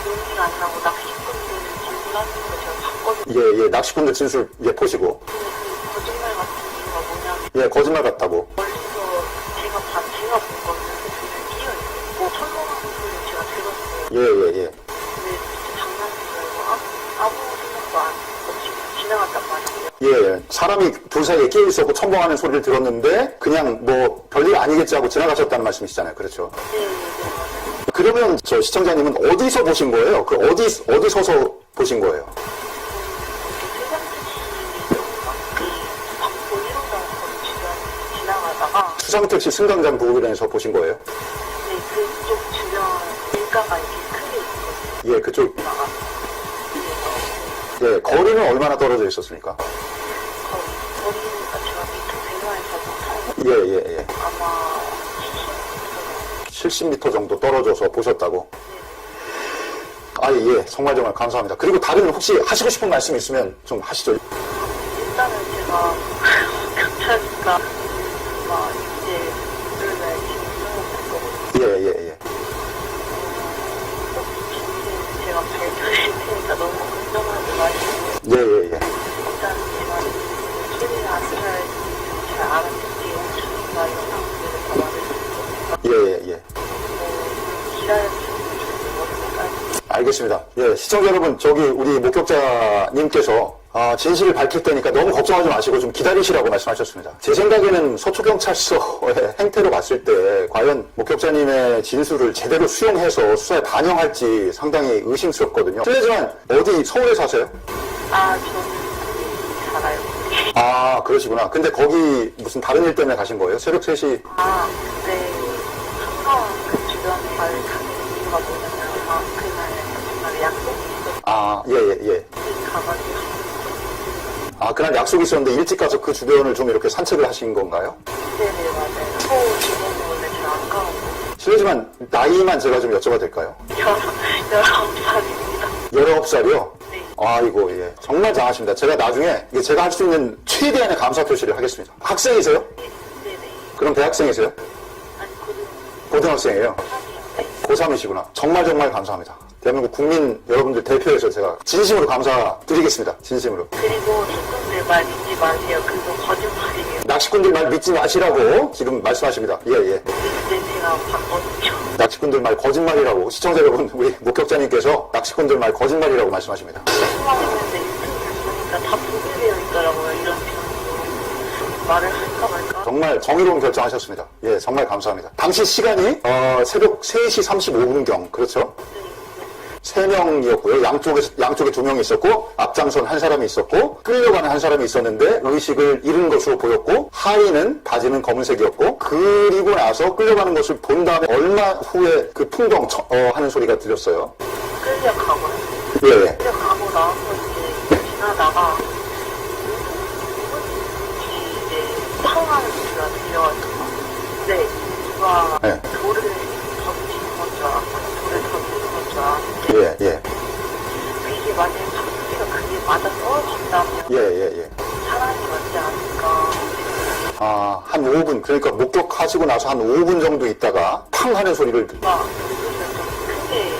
용기가 안 나고 낚시꾼들 진술하는 거 제가 봤거든요. 예, 예. 낚시꾼들 진술, 예, 보시고. 근데 그 거짓말 같은 이유가 뭐냐면 예, 거짓말 같다고. 멀리서 제가 본 거는 그냥 끼어있고 철렁한 소리를 제가 들었어요. 예, 예, 예. 근데 진짜 장난인 줄 알고 아무 생각도 안 없이 지나갔단 말이에요. 예, 예. 사람이 둘 사이에 끼어 있었고 첨벙하는 소리를 들었는데, 그냥 뭐, 별일 아니겠지 하고 지나가셨다는 말씀이시잖아요. 그렇죠? 네, 네, 맞아요. 그러면 저 시청자님은 어디서 보신 거예요? 그 어디 서서 보신 거예요? 방포 1호점 거리 주변 지나가다가 수상택시 승강장 부근에서 보신 거예요? 네, 그쪽 주변 일가가 이렇게 크게 있거든요. 예, 그쪽, 나가 예, 거리는 얼마나 떨어져 있었습니까? 거리니까 제가 미터 배관에서 예, 예, 예. 아마 70m 정도 떨어져서 보셨다고? 아, 예, 정말 감사합니다. 그리고 다른 혹시 하시고 싶은 말씀 있으면 좀 하시죠. 일단은 제가 경찰이니까 막 이제 일요일날 지금 거거든요. 예, 예, 예. 제가 발표할 테니까 너무 걱정하지 마시고 예, 예, 예. 일단 제가 소리를 잘 알아듣기 5천인가 이런 상황들을 더 많이 듣거든요. 예, 예, 예. 기다려주시면 모르니까 알겠습니다. 예, 시청자 여러분, 저기 우리 목격자님께서 진실을 밝힐 때니까 너무 걱정하지 마시고 좀 기다리시라고 말씀하셨습니다. 제 생각에는 서초경찰서의 행태로 봤을 때 과연 목격자님의 진술을 제대로 수용해서 수사에 반영할지 상당히 의심스럽거든요. 실례지만 어디 서울에 사세요? 저는 살아요. 아, 그러시구나. 근데 거기 무슨 다른 일 때문에 가신 거예요? 새벽 3시? 아, 근데 항상 그 주변 발 가는 이유가 뭐냐면, 그날 약속이 있었고, 아, 예, 예, 예. 가가지고. 아, 그날 약속이 있었는데 일찍 가서 그 주변을 좀 이렇게 산책을 하신 건가요? 네네, 맞아요. 소 주변은 원래 잘 안 가고, 실례지만 나이만 제가 좀 여쭤봐도 될까요? 19살입니다. 19살이요? 네. 아이고, 예. 정말 잘하십니다. 제가 나중에 이게 제가 할 수 있는 최대한의 감사 표시를 하겠습니다. 학생이세요? 네네. 그럼 대학생이세요? 아니, 고등학생이에요? 네. 고3이시구나. 정말 정말 감사합니다. 대한민국 국민 여러분들 대표해서 제가 진심으로 감사드리겠습니다. 진심으로. 그리고 친구들 말 믿지 마세요. 그거 거짓말이에요. 낚시꾼들 말 믿지 마시라고 지금 말씀하십니다. 예, 예. 근데 제가 봤거든요. 낚시꾼들 말 거짓말이라고 시청자 여러분, 우리 목격자님께서 낚시꾼들 말 거짓말이라고 말씀하십니다. 수많은데 유튜브 보니까 다 보게 되어 있더라고요. 이런 식으로 말을 할까 말까. 정말 정의로운 결정하셨습니다. 예, 정말 감사합니다. 당시 시간이 새벽 3시 35분경 그렇죠? 네. 3명이었고요. 양쪽에 2명이 있었고 앞장선 한 사람이 있었고 끌려가는 한 사람이 있었는데 의식을 잃은 것으로 보였고 하의는 바지는 검은색이었고 그리고 나서 끌려가는 것을 본 다음에 얼마 후에 그 풍덩 하는 소리가 들렸어요. 끌려가고요. 예, 예. 끌려가고 나서 이제 지나다가 이제 탕하는 소리가 들려가지고 네, 누가 네. 돌을 던지는 건 줄 알았고 돌을 던지는 건 줄 알았는데 예, 예. 이게 만약에 소리가 그게 맞아 떨어진다면 예, 예, 예. 사람이 맞지 않을까. 아, 한 5분, 그러니까 목격하시고 나서 한 5분 정도 있다가 팡 하는 소리를 누가 물소리가 좀 크게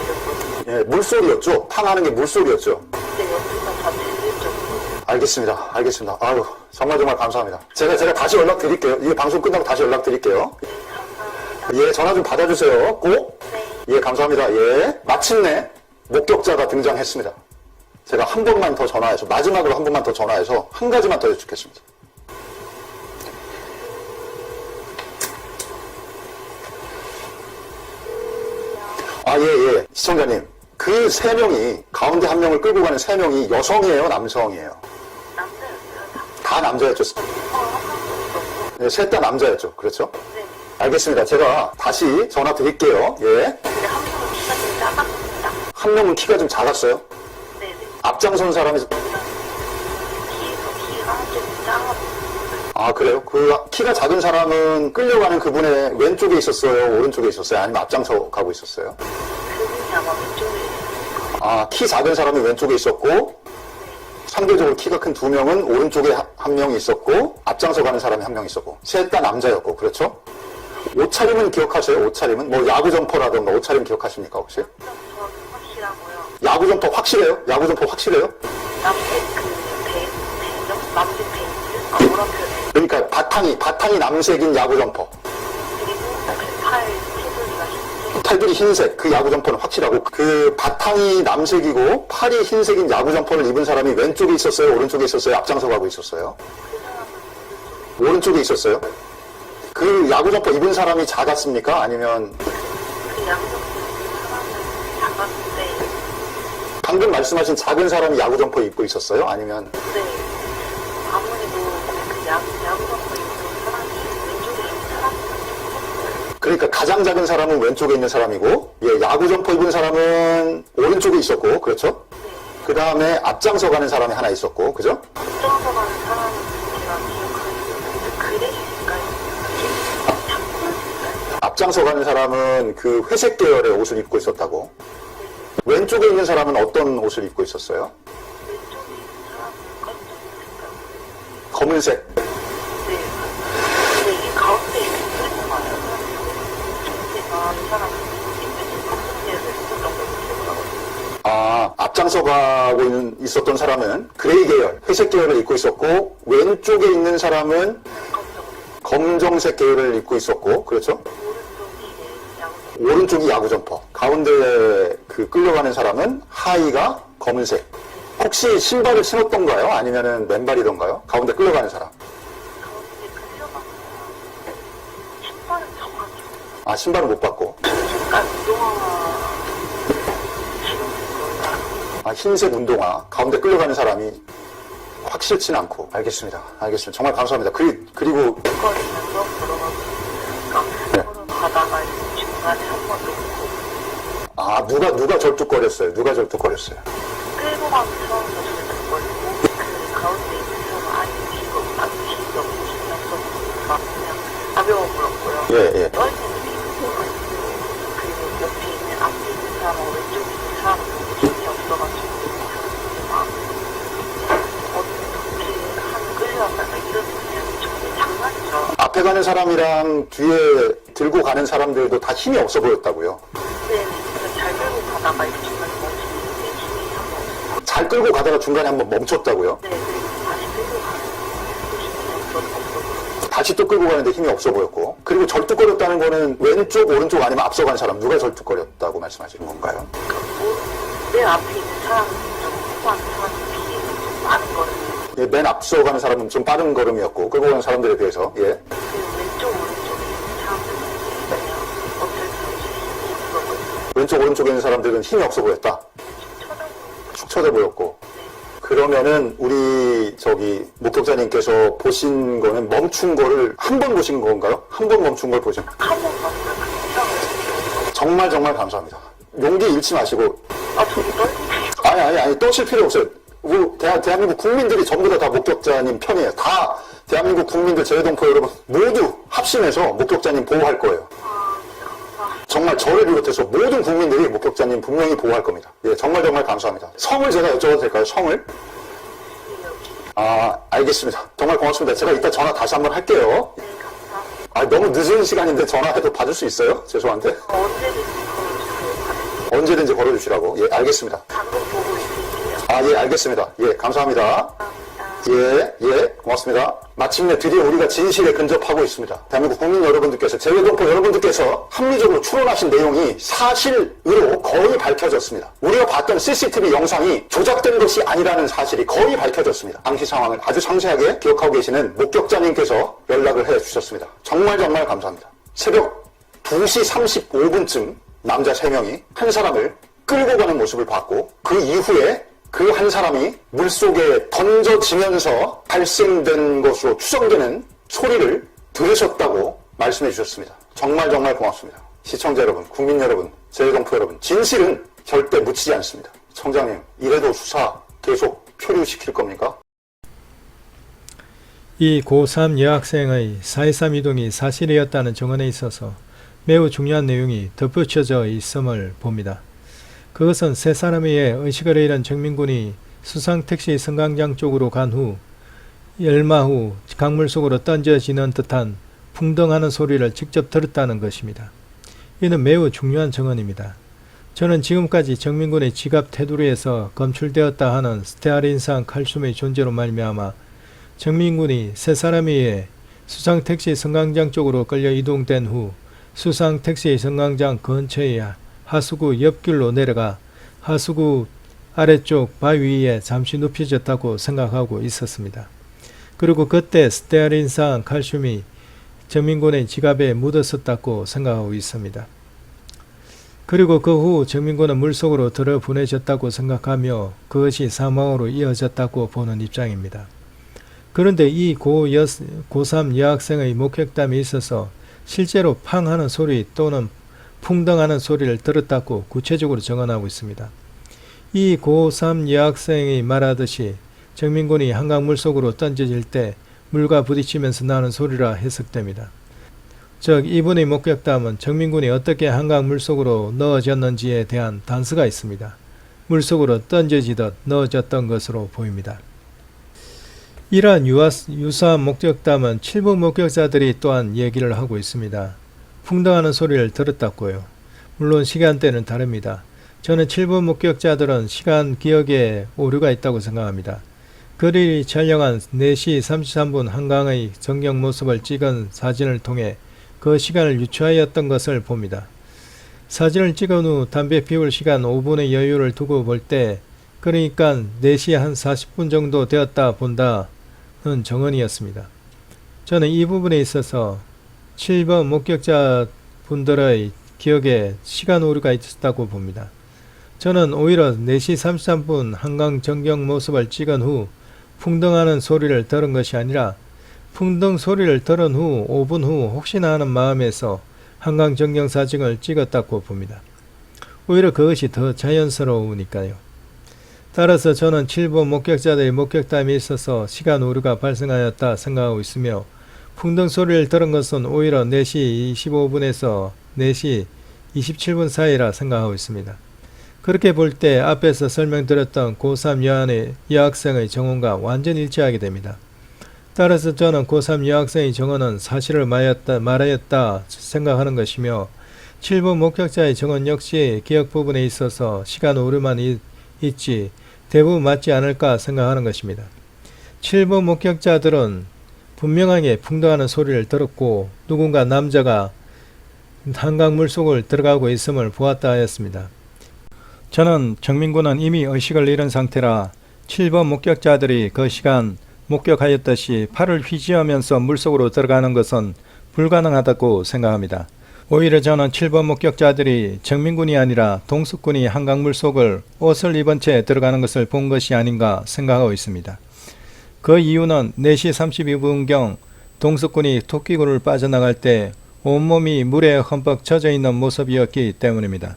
들렸거든요. 예, 물소리였죠? 팡 하는 게 물소리였죠? 근데 옆에서 다 들릴 정도로. 알겠습니다. 알겠습니다. 아유, 정말 정말 감사합니다. 제가 다시 연락드릴게요. 이 방송 끝나고 다시 연락드릴게요. 네, 감사합니다. 예, 전화 좀 받아주세요. 꼭. 네. 예, 감사합니다. 예. 마침내 목격자가 등장했습니다. 제가 한 번만 더 전화해서, 마지막으로 한 번만 더 전화해서 한 가지만 더 여쭙겠습니다. 아, 예, 예. 시청자님. 그 3명이, 가운데 한 명을 끌고 가는 3명이 여성이에요, 남성이에요? 남자였어요. 다 남자였죠. 한 명도 없었고. 네, 셋 다 남자였죠. 그렇죠? 네. 알겠습니다. 제가 다시 전화 드릴게요. 예. 근데 한 명은 키가 좀 작았습니다. 한 명은 키가 좀 작았어요. 네네. 앞장선 사람이, 키가 좀 작았어요. 아, 그래요? 그 키가 작은 사람은 끌려가는 그분의 왼쪽에 있었어요? 오른쪽에 있었어요? 아니면 앞장서 가고 있었어요? 그분이 아마 왼쪽에 있었어요. 아, 키 작은 사람이 왼쪽에 있었고, 상대적으로 키가 큰 2명은 오른쪽에 한 명이 있었고, 앞장서 가는 사람이 한 명 있었고, 셋 다 남자였고, 그렇죠? 옷차림은 기억하세요? 옷차림은? 뭐, 야구 점퍼라던가 옷차림 기억하십니까, 혹시? 좀 확실하고요. 야구 점퍼 확실해요? 야구 점퍼 확실해요? 남색 배경? 남색 페인트? 아, 뭐라 표현해? 그러니까 바탕이 남색인 야구 점퍼. 그리고 그팔 테두리가 흰색. 팔들이 흰색, 그 야구 점퍼는 확실하고, 그 바탕이 남색이고, 팔이 흰색인 야구 점퍼를 입은 사람이 왼쪽에 있었어요? 오른쪽에 있었어요? 앞장서 가고 있었어요? 그 사람은 오른쪽에 있었어요? 그 야구 점퍼 입은 사람이 작았습니까? 아니면, 그 양쪽 사람은 작았는데, 방금 말씀하신 작은 사람이 야구 점퍼 입고 있었어요? 아니면, 네. 아무래도 그 야구장터 입은 사람이 왼쪽에 있는 사람보다 좀 컸어요. 그러니까 가장 작은 사람은 왼쪽에 있는 사람이고, 예, 야구 점퍼 입은 사람은 오른쪽에 있었고, 그렇죠? 네. 그 다음에 앞장서 가는 사람이 하나 있었고, 그죠? 앞장서 가는 사람은 제가 기억하기로는 그 그레이 색깔, 장군 색깔. 앞장서 가는 사람은 그 회색 계열의 옷을 입고 있었다고. 왼쪽에 있는 사람은 어떤 옷을 입고 있었어요? 왼쪽에 있는 사람은 검정 색깔. 검은색. 네. 근데 이 가운데 이렇게 뚫린 거 아니에요? 제가 이 사람은 검정색을 입었던 걸로 기억을 하거든요. 아, 앞장서 가고 있었던 사람은 그레이 계열, 회색 계열을 입고 있었고, 왼쪽에 있는 사람은 검정색. 검정색 계열을 입고 있었고, 그렇죠? 오른쪽이 야구. 오른쪽이 야구 점퍼. 가운데 그 끌려가는 사람은 하의가 검은색. 혹시 신발을 신었던가요? 아니면은 맨발이던가요? 가운데 끌려가는 사람. 가운데 끌려가는 사람. 신발은 정확히. 아, 신발은 못 봤고. 색깔 운동화 신은 거예요. 아, 흰색 운동화. 가운데 끌려가는 사람이. 확실치는 않고. 알겠습니다. 알겠습니다. 정말 감사합니다. 그리고 거리면서 걸어가니까 걸어가다가 중간에 한 번 놓고 누가 절뚝거렸어요? 누가 절뚝거렸어요? 끌고 가면서 절뚝거리고 그 가운데 있는 사람 아니 너무 신났어 그냥 가벼워 보였고요. 예. 떨리는 그리고 옆에 있는 앞에 있는 사람하고 왼쪽에 있는 사람은 힘이 없어가지고 막 어떻게 하는 끌려왔다가 이런 그냥 정말 장난이죠. 앞에 가는 사람이랑 뒤에 들고 가는 사람들도 다 힘이 없어 보였다고요? 네, 잘 끌고 가다가 이렇게 중간에 멈추는데 힘이 한번 없어요. 잘 끌고 가다가 중간에 한번 멈췄다고요? 네, 그리고 다시 끌고 가는 힘이 없어서 다시 또 끌고 가는데 힘이 없어 보였고, 그리고 절뚝거렸다는 거는 왼쪽, 오른쪽 아니면 앞서간 사람 누가 절뚝거렸다고 말씀하시는 건가요? 내 앞에 있는 사람은 좀 후보하는 사람이 피해가 좀 많은 거를 예, 맨 앞서가는 사람은 좀 빠른 걸음이었고 끌고 가는 사람들에 비해서 예. 그 왼쪽 오른쪽에 있는 사람들은 그냥 어쩔 수 없이 힘이 없어 보였어요. 왼쪽, 오른쪽에 있는 사람들은 힘이 없어 보였다. 쳐다보고 축 처져 보였고. 그러면은 우리 목격자님께서 보신 거는 멈춘 거를 한 번 보신 건가요? 한 번 멈춘 걸 보신? 한번 봤어요. 그 이상을 정말 감사합니다. 용기 잃지 마시고. 저기 떨리네요. 아니 떠실 필요 없어요. 대한민국 국민들이 전부 다 목격자님 편이에요. 다 대한민국 국민들 제외동포 여러분 모두 합심해서 목격자님 보호할 거예요. 정말 저를 비롯해서 모든 국민들이 목격자님 분명히 보호할 겁니다. 예, 정말 감사합니다. 성을 제가 여쭤봐도 될까요? 성을? 알겠습니다. 정말 고맙습니다. 제가 이따 전화 다시 한번 할게요. 네, 감사합니다. 너무 늦은 시간인데 전화해도 받을 수 있어요? 죄송한데. 언제든지 걸어주시라고. 예, 알겠습니다. 방금 보고 있을게요. 예, 알겠습니다. 예, 감사합니다. 감사합니다. 예, 고맙습니다. 마침내 드디어 우리가 진실에 근접하고 있습니다. 대한민국 국민 여러분들께서, 제외동포 여러분들께서 합리적으로 추론하신 내용이 사실으로 거의 밝혀졌습니다. 우리가 봤던 CCTV 영상이 조작된 것이 아니라는 사실이 거의 밝혀졌습니다. 당시 상황을 아주 상세하게 기억하고 계시는 목격자님께서 연락을 해주셨습니다. 정말 감사합니다. 새벽 2시 35분쯤 남자 3명이 한 사람을 끌고 가는 모습을 봤고, 그 이후에 그 한 사람이 물속에 던져지면서 발생된 것으로 추정되는 소리를 들으셨다고 말씀해 주셨습니다. 정말 고맙습니다. 시청자 여러분, 국민 여러분, 제외동포 여러분, 진실은 절대 묻히지 않습니다. 청장님, 이래도 수사 계속 표류시킬 겁니까? 이 고3 여학생의 4.23 이동이 사실이었다는 증언에 있어서 매우 중요한 내용이 덧붙여져 있음을 봅니다. 그것은 세 사람에 의해 의식을 잃은 정민군이 수상택시 승강장 쪽으로 간 후 얼마 후 강물 속으로 던져지는 듯한 풍덩하는 소리를 직접 들었다는 것입니다. 이는 매우 중요한 증언입니다. 저는 지금까지 정민군의 지갑 테두리에서 검출되었다 하는 스테아린산 칼슘의 존재로 말미암아 정민군이 세 사람에 의해 수상택시 승강장 쪽으로 끌려 이동된 후 수상택시 승강장 근처의 하수구 옆길로 내려가 하수구 아래쪽 바위 위에 잠시 눕혀졌다고 생각하고 있었습니다. 그리고 그때 스테아린산 칼슘이 정민군의 지갑에 묻었었다고 생각하고 있습니다. 그리고 그 후 정민군은 물속으로 들어 보내졌다고 생각하며 그것이 사망으로 이어졌다고 보는 입장입니다. 그런데 이 고3 여학생의 목격담에 있어서 실제로 팡 하는 소리 또는 풍덩하는 소리를 들었다고 구체적으로 증언하고 있습니다. 이 고3 여학생이 말하듯이 정민군이 한강 물속으로 던져질 때 물과 부딪히면서 나는 소리라 해석됩니다. 즉 이분의 목격담은 정민군이 어떻게 한강 물속으로 넣어졌는지에 대한 단서가 있습니다. 물속으로 던져지듯 넣어졌던 것으로 보입니다. 이러한 유사한 목격담은 7부 목격자들이 또한 얘기를 하고 있습니다. 풍덩하는 소리를 들었다고요. 물론 시간대는 다릅니다. 저는 7부 목격자들은 시간 기억에 오류가 있다고 생각합니다. 그들이 촬영한 4시 33분 한강의 전경 모습을 찍은 사진을 통해 그 시간을 유추하였던 것을 봅니다. 사진을 찍은 후 담배 피울 시간 5분의 여유를 두고 볼 때 그러니까 4시 한 40분 정도 되었다 본다는 정언이었습니다. 저는 이 부분에 있어서 7번 목격자 분들의 기억에 시간 오류가 있었다고 봅니다. 저는 오히려 4시 33분 한강 전경 모습을 찍은 후 풍덩하는 소리를 들은 것이 아니라 풍덩 소리를 들은 후 5분 후 혹시나 하는 마음에서 한강정경사진을 찍었다고 봅니다. 오히려 그것이 더 자연스러우니까요. 따라서 저는 7번 목격자들의 목격담이 있어서 시간 오류가 발생하였다 생각하고 있으며 풍덩 소리를 들은 것은 오히려 4시 25분에서 4시 27분 사이라 생각하고 있습니다. 그렇게 볼 때 앞에서 설명드렸던 고3 여학생의 정언과 완전히 일치하게 됩니다. 따라서 저는 고3 여학생의 정언은 사실을 말하였다 생각하는 것이며 7번 목격자의 정언 역시 기억 부분에 있어서 시간 오류만 있지 대부분 맞지 않을까 생각하는 것입니다. 7번 목격자들은 분명하게 풍덩하는 소리를 들었고 누군가 남자가 한강 물속을 들어가고 있음을 보았다 하였습니다. 저는 정민군은 이미 의식을 잃은 상태라 7번 목격자들이 그 시간 목격하였듯이 팔을 휘저으면서 물속으로 들어가는 것은 불가능하다고 생각합니다. 오히려 저는 7번 목격자들이 정민군이 아니라 동숙군이 한강 물속을 옷을 입은 채 들어가는 것을 본 것이 아닌가 생각하고 있습니다. 그 이유는 4시 32분경 동숙군이 토끼굴을 빠져나갈 때 온몸이 물에 흠뻑 젖어 있는 모습이었기 때문입니다.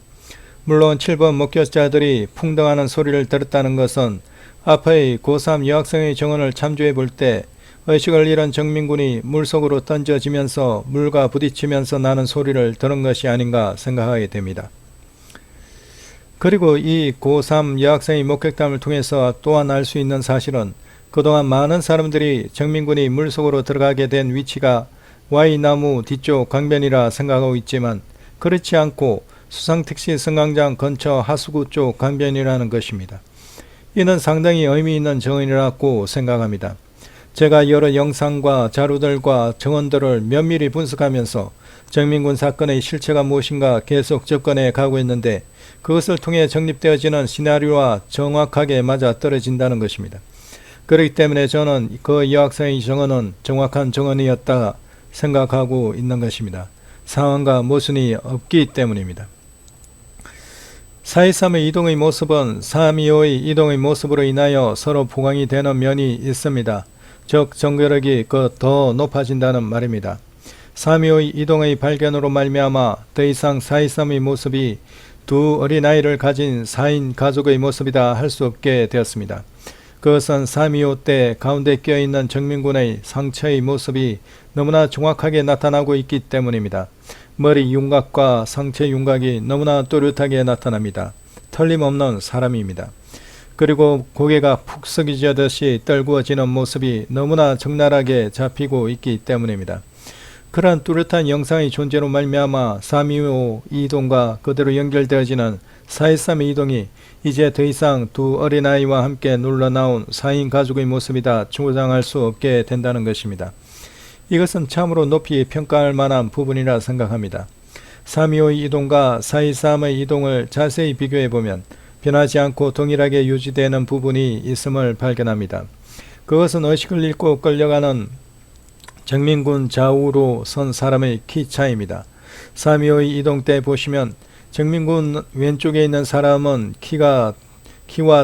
물론 7번 목격자들이 풍덩하는 소리를 들었다는 것은 앞의 고3 여학생의 정언을 참조해 볼 때 의식을 잃은 정민군이 물속으로 던져지면서 물과 부딪히면서 나는 소리를 들은 것이 아닌가 생각하게 됩니다. 그리고 이 고3 여학생의 목격담을 통해서 또한 알 수 있는 사실은 그동안 많은 사람들이 정민군이 물속으로 들어가게 된 위치가 Y나무 뒤쪽 강변이라 생각하고 있지만 그렇지 않고 수상택시 승강장 근처 하수구 쪽 강변이라는 것입니다. 이는 상당히 의미 있는 정언이라고 생각합니다. 제가 여러 영상과 자료들과 정언들을 면밀히 분석하면서 정민군 사건의 실체가 무엇인가 계속 접근해 가고 있는데 그것을 통해 정립되어지는 시나리오와 정확하게 맞아떨어진다는 것입니다. 그렇기 때문에 저는 그 여학생의 정언은 정확한 정언이었다 생각하고 있는 것입니다. 상황과 모순이 없기 때문입니다. 4.23의 이동의 모습은 3.25의 이동의 모습으로 인하여 서로 보강이 되는 면이 있습니다. 즉 정교력이 더 높아진다는 말입니다. 3.25의 이동의 발견으로 말미암아 더 이상 4.23의 모습이 두 어린아이를 가진 4인 가족의 모습이다 할 수 없게 되었습니다. 그것은 3.25 때 가운데 껴있는 정민군의 상처의 모습이 너무나 정확하게 나타나고 있기 때문입니다. 머리 윤곽과 상체 윤곽이 너무나 또렷하게 나타납니다. 틀림없는 사람입니다. 그리고 고개가 푹 숙여지듯이 떨구어지는 모습이 너무나 적나라하게 잡히고 있기 때문입니다. 그러한 뚜렷한 영상의 존재로 말미암아 3.25 이동과 그대로 연결되어지는 4.23의 이동이 이제 더 이상 두 어린아이와 함께 놀러나온 4인 가족의 모습이다 주장할 수 없게 된다는 것입니다. 이것은 참으로 높이 평가할 만한 부분이라 생각합니다. 3.25의 이동과 4.23의 이동을 자세히 비교해보면 변하지 않고 동일하게 유지되는 부분이 있음을 발견합니다. 그것은 의식을 잃고 끌려가는 정민군 좌우로 선 사람의 키 차이입니다. 3.25의 이동 때 보시면 정민군 왼쪽에 있는 사람은 키와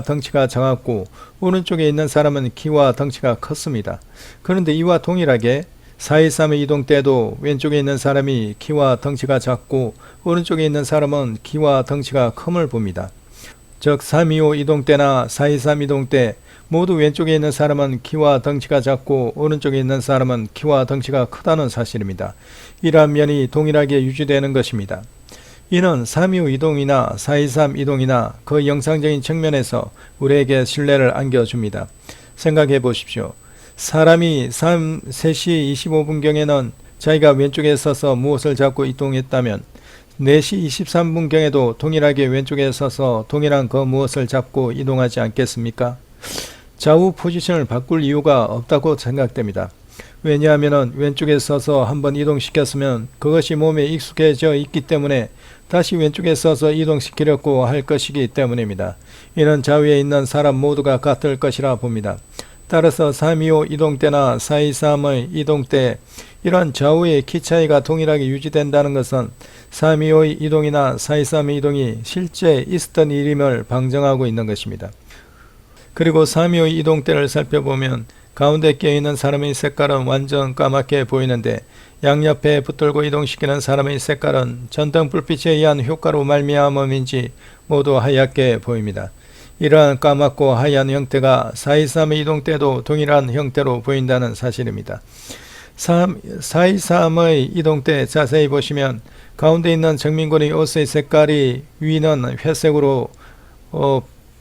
덩치가 작았고 오른쪽에 있는 사람은 키와 덩치가 컸습니다. 그런데 이와 동일하게 4.23의 이동 때도 왼쪽에 있는 사람이 키와 덩치가 작고 오른쪽에 있는 사람은 키와 덩치가 큼을 봅니다. 즉 3.25 이동 때나 4.23 이동 때 모두 왼쪽에 있는 사람은 키와 덩치가 작고 오른쪽에 있는 사람은 키와 덩치가 크다는 사실입니다. 이러한 면이 동일하게 유지되는 것입니다. 이는 3.25 이동이나 4.23 이동이나 그 영상적인 측면에서 우리에게 신뢰를 안겨줍니다. 생각해 보십시오. 사람이 3시 25분경에는 자기가 왼쪽에 서서 무엇을 잡고 이동했다면 4시 23분경에도 동일하게 왼쪽에 서서 동일한 그 무엇을 잡고 이동하지 않겠습니까? 좌우 포지션을 바꿀 이유가 없다고 생각됩니다. 왜냐하면 왼쪽에 서서 한번 이동시켰으면 그것이 몸에 익숙해져 있기 때문에 다시 왼쪽에 서서 이동시키려고 할 것이기 때문입니다. 이는 좌우에 있는 사람 모두가 같을 것이라 봅니다. 따라서 3.25 이동 때나 4.23의 이동 때 이러한 좌우의 키 차이가 동일하게 유지된다는 것은 3.25의 이동이나 4.23의 이동이 실제 있었던 일임을 방증하고 있는 것입니다. 그리고 3위의 이동대를 살펴보면 가운데 끼어있는 사람의 색깔은 완전 까맣게 보이는데 양옆에 붙들고 이동시키는 사람의 색깔은 전등 불빛에 의한 효과로 말미암음인지 모두 하얗게 보입니다. 이러한 까맣고 하얀 형태가 423의 이동대도 동일한 형태로 보인다는 사실입니다. 423의 이동대 자세히 보시면 가운데 있는 정민군의 옷의 색깔이 위는 회색으로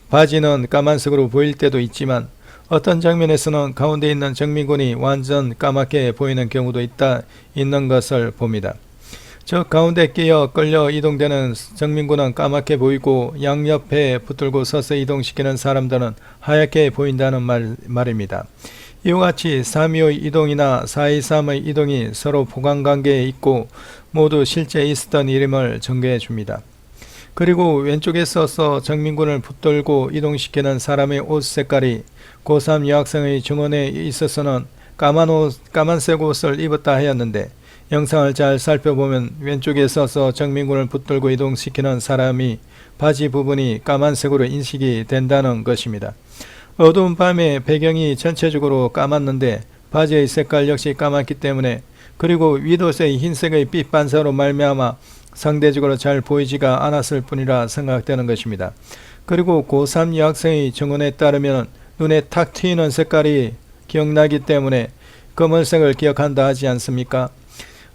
바지는 까만색으로 보일 때도 있지만 어떤 장면에서는 가운데 있는 정민군이 완전 까맣게 보이는 경우도 있는 것을 봅니다. 즉 가운데 끼어 끌려 이동되는 정민군은 까맣게 보이고 양옆에 붙들고 서서 이동시키는 사람들은 하얗게 보인다는 말입니다. 이와 같이 3위의 이동이나 423의 이동이 서로 보관관계에 있고 모두 실제 있었던 일임을 증거해 줍니다. 그리고 왼쪽에 서서 정민군을 붙들고 이동시키는 사람의 옷 색깔이 고3 여학생의 증언에 있어서는 까만색 옷을 입었다 하였는데 영상을 잘 살펴보면 왼쪽에 서서 정민군을 붙들고 이동시키는 사람이 바지 부분이 까만색으로 인식이 된다는 것입니다. 어두운 밤에 배경이 전체적으로 까맣는데 바지의 색깔 역시 까맣기 때문에 그리고 윗옷의 흰색의 빛 반사로 말미암아 상대적으로 잘 보이지가 않았을 뿐이라 생각되는 것입니다. 그리고 고3 여학생의 증언에 따르면 눈에 탁 튀는 색깔이 기억나기 때문에 검은색을 기억한다 하지 않습니까?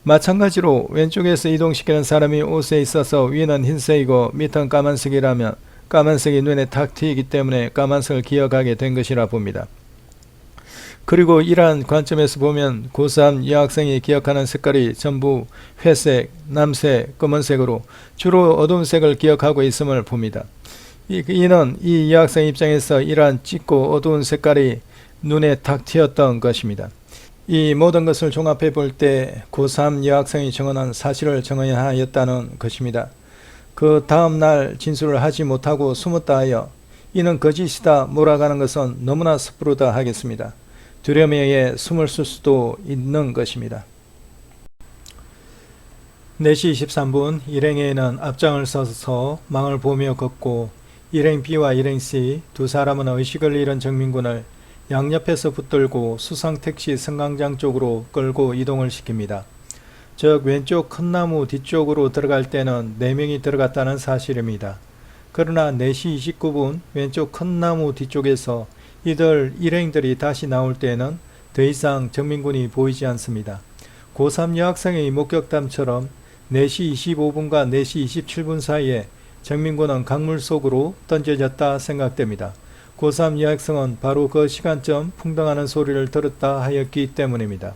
마찬가지로 왼쪽에서 이동시키는 사람이 옷에 있어서 위는 흰색이고 밑은 까만색이라면 까만색이 눈에 탁 튀기 때문에 까만색을 기억하게 된 것이라 봅니다. 그리고 이러한 관점에서 보면 고3 여학생이 기억하는 색깔이 전부 회색, 남색, 검은색으로 주로 어두운 색을 기억하고 있음을 봅니다. 이는 이 여학생 입장에서 이러한 짙고 어두운 색깔이 눈에 탁 튀었던 것입니다. 이 모든 것을 종합해 볼 때 고3 여학생이 증언한 사실을 증언하였다는 것입니다. 그 다음 날 진술을 하지 못하고 숨었다 하여 이는 거짓이다 몰아가는 것은 너무나 섣부르다 하겠습니다. 두려움에 의해 숨을 쓸 수도 있는 것입니다. 4시 23분 일행에는 앞장을 서서 망을 보며 걷고 일행 B와 일행 C 두 사람은 의식을 잃은 정민군을 양옆에서 붙들고 수상택시 승강장 쪽으로 끌고 이동을 시킵니다. 즉 왼쪽 큰 나무 뒤쪽으로 들어갈 때는 4명이 들어갔다는 사실입니다. 그러나 4시 29분 왼쪽 큰 나무 뒤쪽에서 이들 일행들이 다시 나올 때에는 더 이상 정민군이 보이지 않습니다. 고3 여학생의 목격담처럼 4시 25분과 4시 27분 사이에 정민군은 강물 속으로 던져졌다 생각됩니다. 고3 여학생은 바로 그 시간쯤 풍덩하는 소리를 들었다 하였기 때문입니다.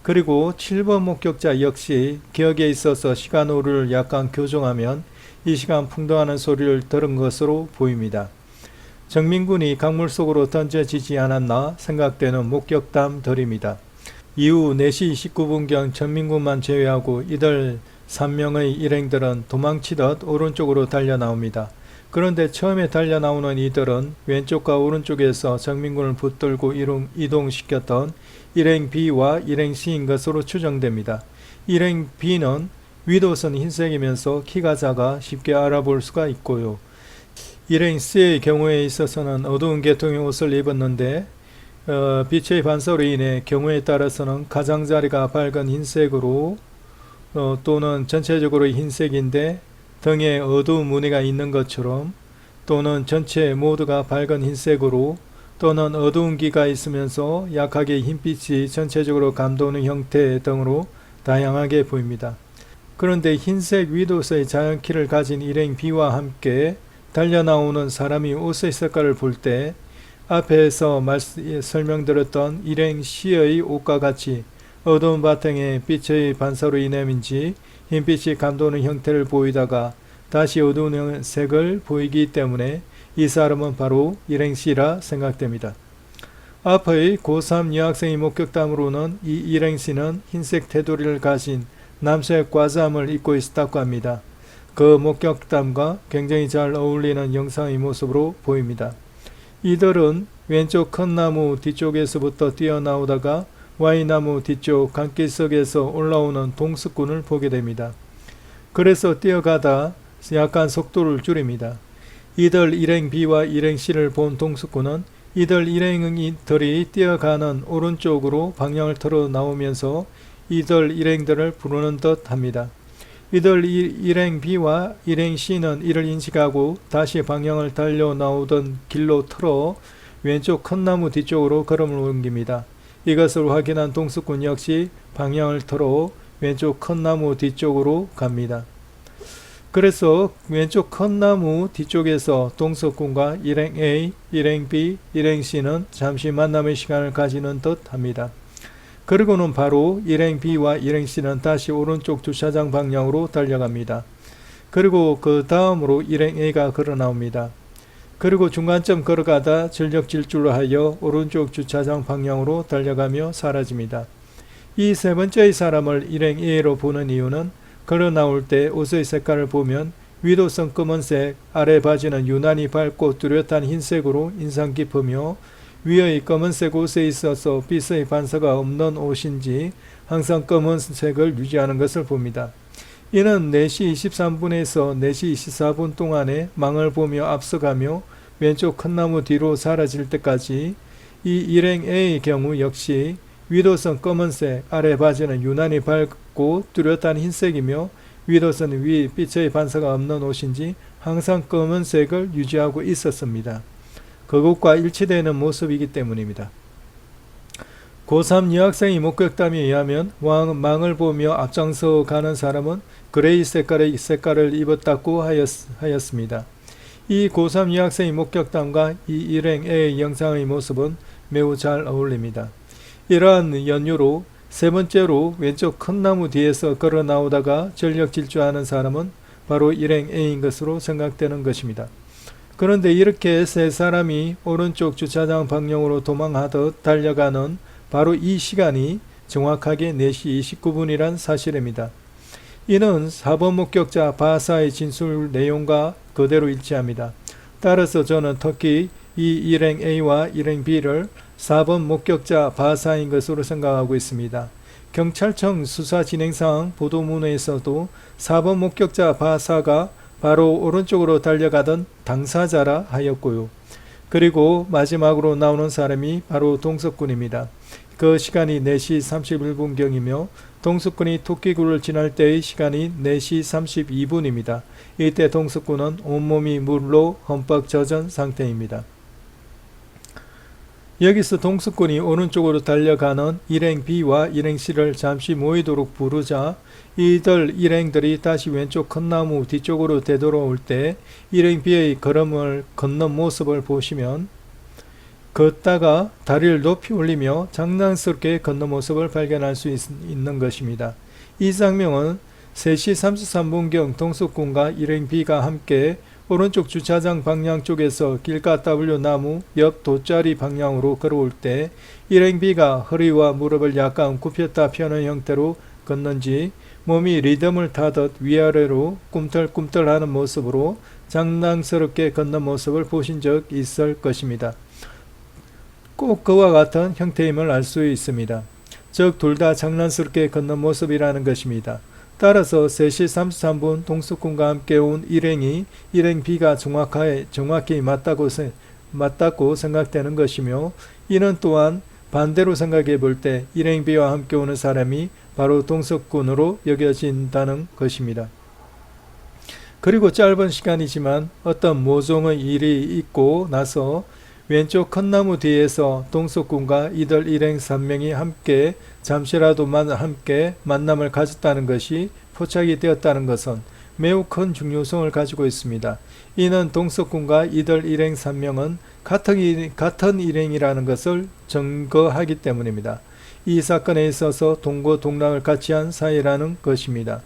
그리고 7번 목격자 역시 기억에 있어서 시간오류를 약간 교정하면 이 시간 풍덩하는 소리를 들은 것으로 보입니다. 정민군이 강물 속으로 던져지지 않았나 생각되는 목격담들입니다. 이후 4시 29분경 정민군만 제외하고 이들 3명의 일행들은 도망치듯 오른쪽으로 달려나옵니다. 그런데 처음에 달려나오는 이들은 왼쪽과 오른쪽에서 정민군을 붙들고 이동시켰던 일행 B와 일행 C인 것으로 추정됩니다. 일행 B는 윗옷은 흰색이면서 키가 작아 쉽게 알아볼 수가 있고요. 일행 C의 경우에 있어서는 어두운 계통의 옷을 입었는데 빛의 반사로 인해 경우에 따라서는 가장자리가 밝은 흰색으로 또는 전체적으로 흰색인데 등에 어두운 무늬가 있는 것처럼 또는 전체 모두가 밝은 흰색으로 또는 어두운 기가 있으면서 약하게 흰빛이 전체적으로 감도는 형태 등으로 다양하게 보입니다. 그런데 흰색 윗옷의 자연키를 가진 일행 B와 함께 달려나오는 사람이 옷의 색깔을 볼 때 앞에서 설명드렸던 일행 C의 옷과 같이 어두운 바탕에 빛의 반사로 인함인지 흰빛이 감도는 형태를 보이다가 다시 어두운 색을 보이기 때문에 이 사람은 바로 일행 C라 생각됩니다. 앞의 고3 여학생의 목격담으로는 이 일행 C는 흰색 테두리를 가진 남색 과잠을 입고 있었다고 합니다. 그 목격담과 굉장히 잘 어울리는 영상의 모습으로 보입니다. 이들은 왼쪽 큰 나무 뒤쪽에서부터 뛰어나오다가 Y나무 뒤쪽 강길석에서 올라오는 동석군을 보게 됩니다. 그래서 뛰어가다 약간 속도를 줄입니다. 이들 일행 B와 일행 C를 본 동석군은 이들 일행들이 뛰어가는 오른쪽으로 방향을 틀어 나오면서 이들 일행들을 부르는 듯 합니다. 이들 일행 B와 일행 C는 이를 인식하고 다시 방향을 달려 나오던 길로 틀어 왼쪽 큰 나무 뒤쪽으로 걸음을 옮깁니다. 이것을 확인한 동석군 역시 방향을 틀어 왼쪽 큰 나무 뒤쪽으로 갑니다. 그래서 왼쪽 큰 나무 뒤쪽에서 동석군과 일행 A, 일행 B, 일행 C는 잠시 만남의 시간을 가지는 듯 합니다. 그리고는 바로 일행 B와 일행 C는 다시 오른쪽 주차장 방향으로 달려갑니다. 그리고 그 다음으로 일행 A가 걸어 나옵니다. 그리고 중간점 걸어가다 전력 질주를 하여 오른쪽 주차장 방향으로 달려가며 사라집니다. 이 세 번째의 사람을 일행 A로 보는 이유는 걸어 나올 때 옷의 색깔을 보면 위도선 검은색, 아래 바지는 유난히 밝고 뚜렷한 흰색으로 인상 깊으며 위의 검은색 옷에 있어서 빛의 반사가 없는 옷인지 항상 검은색을 유지하는 것을 봅니다. 이는 4시 23분에서 4시 24분 동안에 망을 보며 앞서가며 왼쪽 큰 나무 뒤로 사라질 때까지 이 일행 A의 경우 역시 위도선 검은색, 아래 바지는 유난히 밝고 뚜렷한 흰색이며 위도선 위 빛의 반사가 없는 옷인지 항상 검은색을 유지하고 있었습니다. 그것과 일치되는 모습이기 때문입니다. 고3 여학생의 목격담에 의하면 망을 보며 앞장서 가는 사람은 그레이 색깔을 입었다고 하였습니다. 이 고3 여학생의 목격담과 이 일행 A의 영상의 모습은 매우 잘 어울립니다. 이러한 연유로 세 번째로 왼쪽 큰 나무 뒤에서 걸어 나오다가 전력 질주하는 사람은 바로 일행 A인 것으로 생각되는 것입니다. 그런데 이렇게 세 사람이 오른쪽 주차장 방향으로 도망하듯 달려가는 바로 이 시간이 정확하게 4시 29분이란 사실입니다. 이는 4번 목격자 바사의 진술 내용과 그대로 일치합니다. 따라서 저는 특히 이 일행 A와 일행 B를 4번 목격자 바사인 것으로 생각하고 있습니다. 경찰청 수사진행상 보도문에서도 4번 목격자 바사가 바로 오른쪽으로 달려가던 당사자라 하였고요. 그리고 마지막으로 나오는 사람이 바로 동석군입니다. 그 시간이 4시 31분경이며 동석군이 토끼굴을 지날 때의 시간이 4시 32분입니다. 이때 동석군은 온몸이 물로 흠뻑 젖은 상태입니다. 여기서 동석군이 오른쪽으로 달려가는 일행 B와 일행 C를 잠시 모이도록 부르자 이들 일행들이 다시 왼쪽 큰 나무 뒤쪽으로 되돌아올 때 일행 B의 걸음을 걷는 모습을 보시면 걷다가 다리를 높이 올리며 장난스럽게 걷는 모습을 발견할 수 있는 것입니다. 이 장면은 3시 33분경 동석군과 일행 B가 함께 오른쪽 주차장 방향 쪽에서 길가 W 나무 옆 돗자리 방향으로 걸어올 때 일행 B가 허리와 무릎을 약간 굽혔다 펴는 형태로 걷는지 몸이 리듬을 타듯 위아래로 꿈틀꿈틀하는 모습으로 장난스럽게 걷는 모습을 보신 적 있을 것입니다. 꼭 그와 같은 형태임을 알 수 있습니다. 즉 둘 다 장난스럽게 걷는 모습이라는 것입니다. 따라서 3시 33분 동석군과 함께 온 일행이 일행 B가 정확히 맞다고 생각되는 것이며 이는 또한 반대로 생각해 볼 때 일행 B와 함께 오는 사람이 바로 동석군으로 여겨진다는 것입니다. 그리고 짧은 시간이지만 어떤 모종의 일이 있고 나서 왼쪽 큰 나무 뒤에서 동석군과 이들 일행 3명이 함께 잠시라도 함께 만남을 가졌다는 것이 포착이 되었다는 것은 매우 큰 중요성을 가지고 있습니다. 이는 동석군과 이들 일행 3명은 같은 일행이라는 것을 증거하기 때문입니다. 이 사건에 있어서 동거동락을 같이 한 사이라는 것입니다.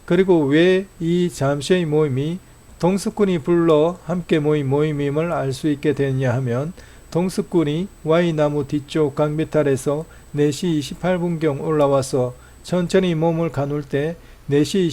그리고 왜 이 잠시의 모임이 동석군이 불러 함께 모인 모임임을 알 수 있게 되느냐 하면 동석군이 Y나무 뒤쪽 강비탈에서 4시 28분경 올라와서 천천히 몸을 가눌 때 4시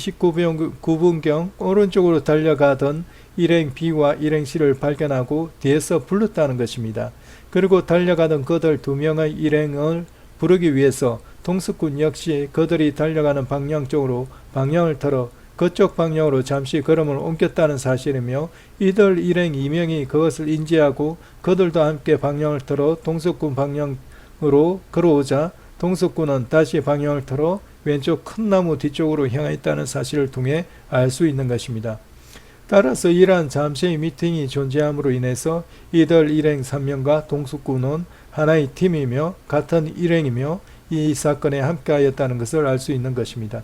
29분경 오른쪽으로 달려가던 일행 B와 일행 C를 발견하고 뒤에서 불렀다는 것입니다. 그리고 달려가던 그들 2명의 일행을 부르기 위해서 동석군 역시 그들이 달려가는 방향 쪽으로 방향을 틀어 그쪽 방향으로 잠시 걸음을 옮겼다는 사실이며 이들 일행 2명이 그것을 인지하고 그들도 함께 방향을 틀어 동석군 방향으로 걸어오자 동석군은 다시 방향을 틀어 왼쪽 큰 나무 뒤쪽으로 향하였다는 사실을 통해 알 수 있는 것입니다. 따라서 이러한 잠시의 미팅이 존재함으로 인해서 이들 일행 3명과 동석군은 하나의 팀이며 같은 일행이며 이 사건에 함께하였다는 것을 알 수 있는 것입니다.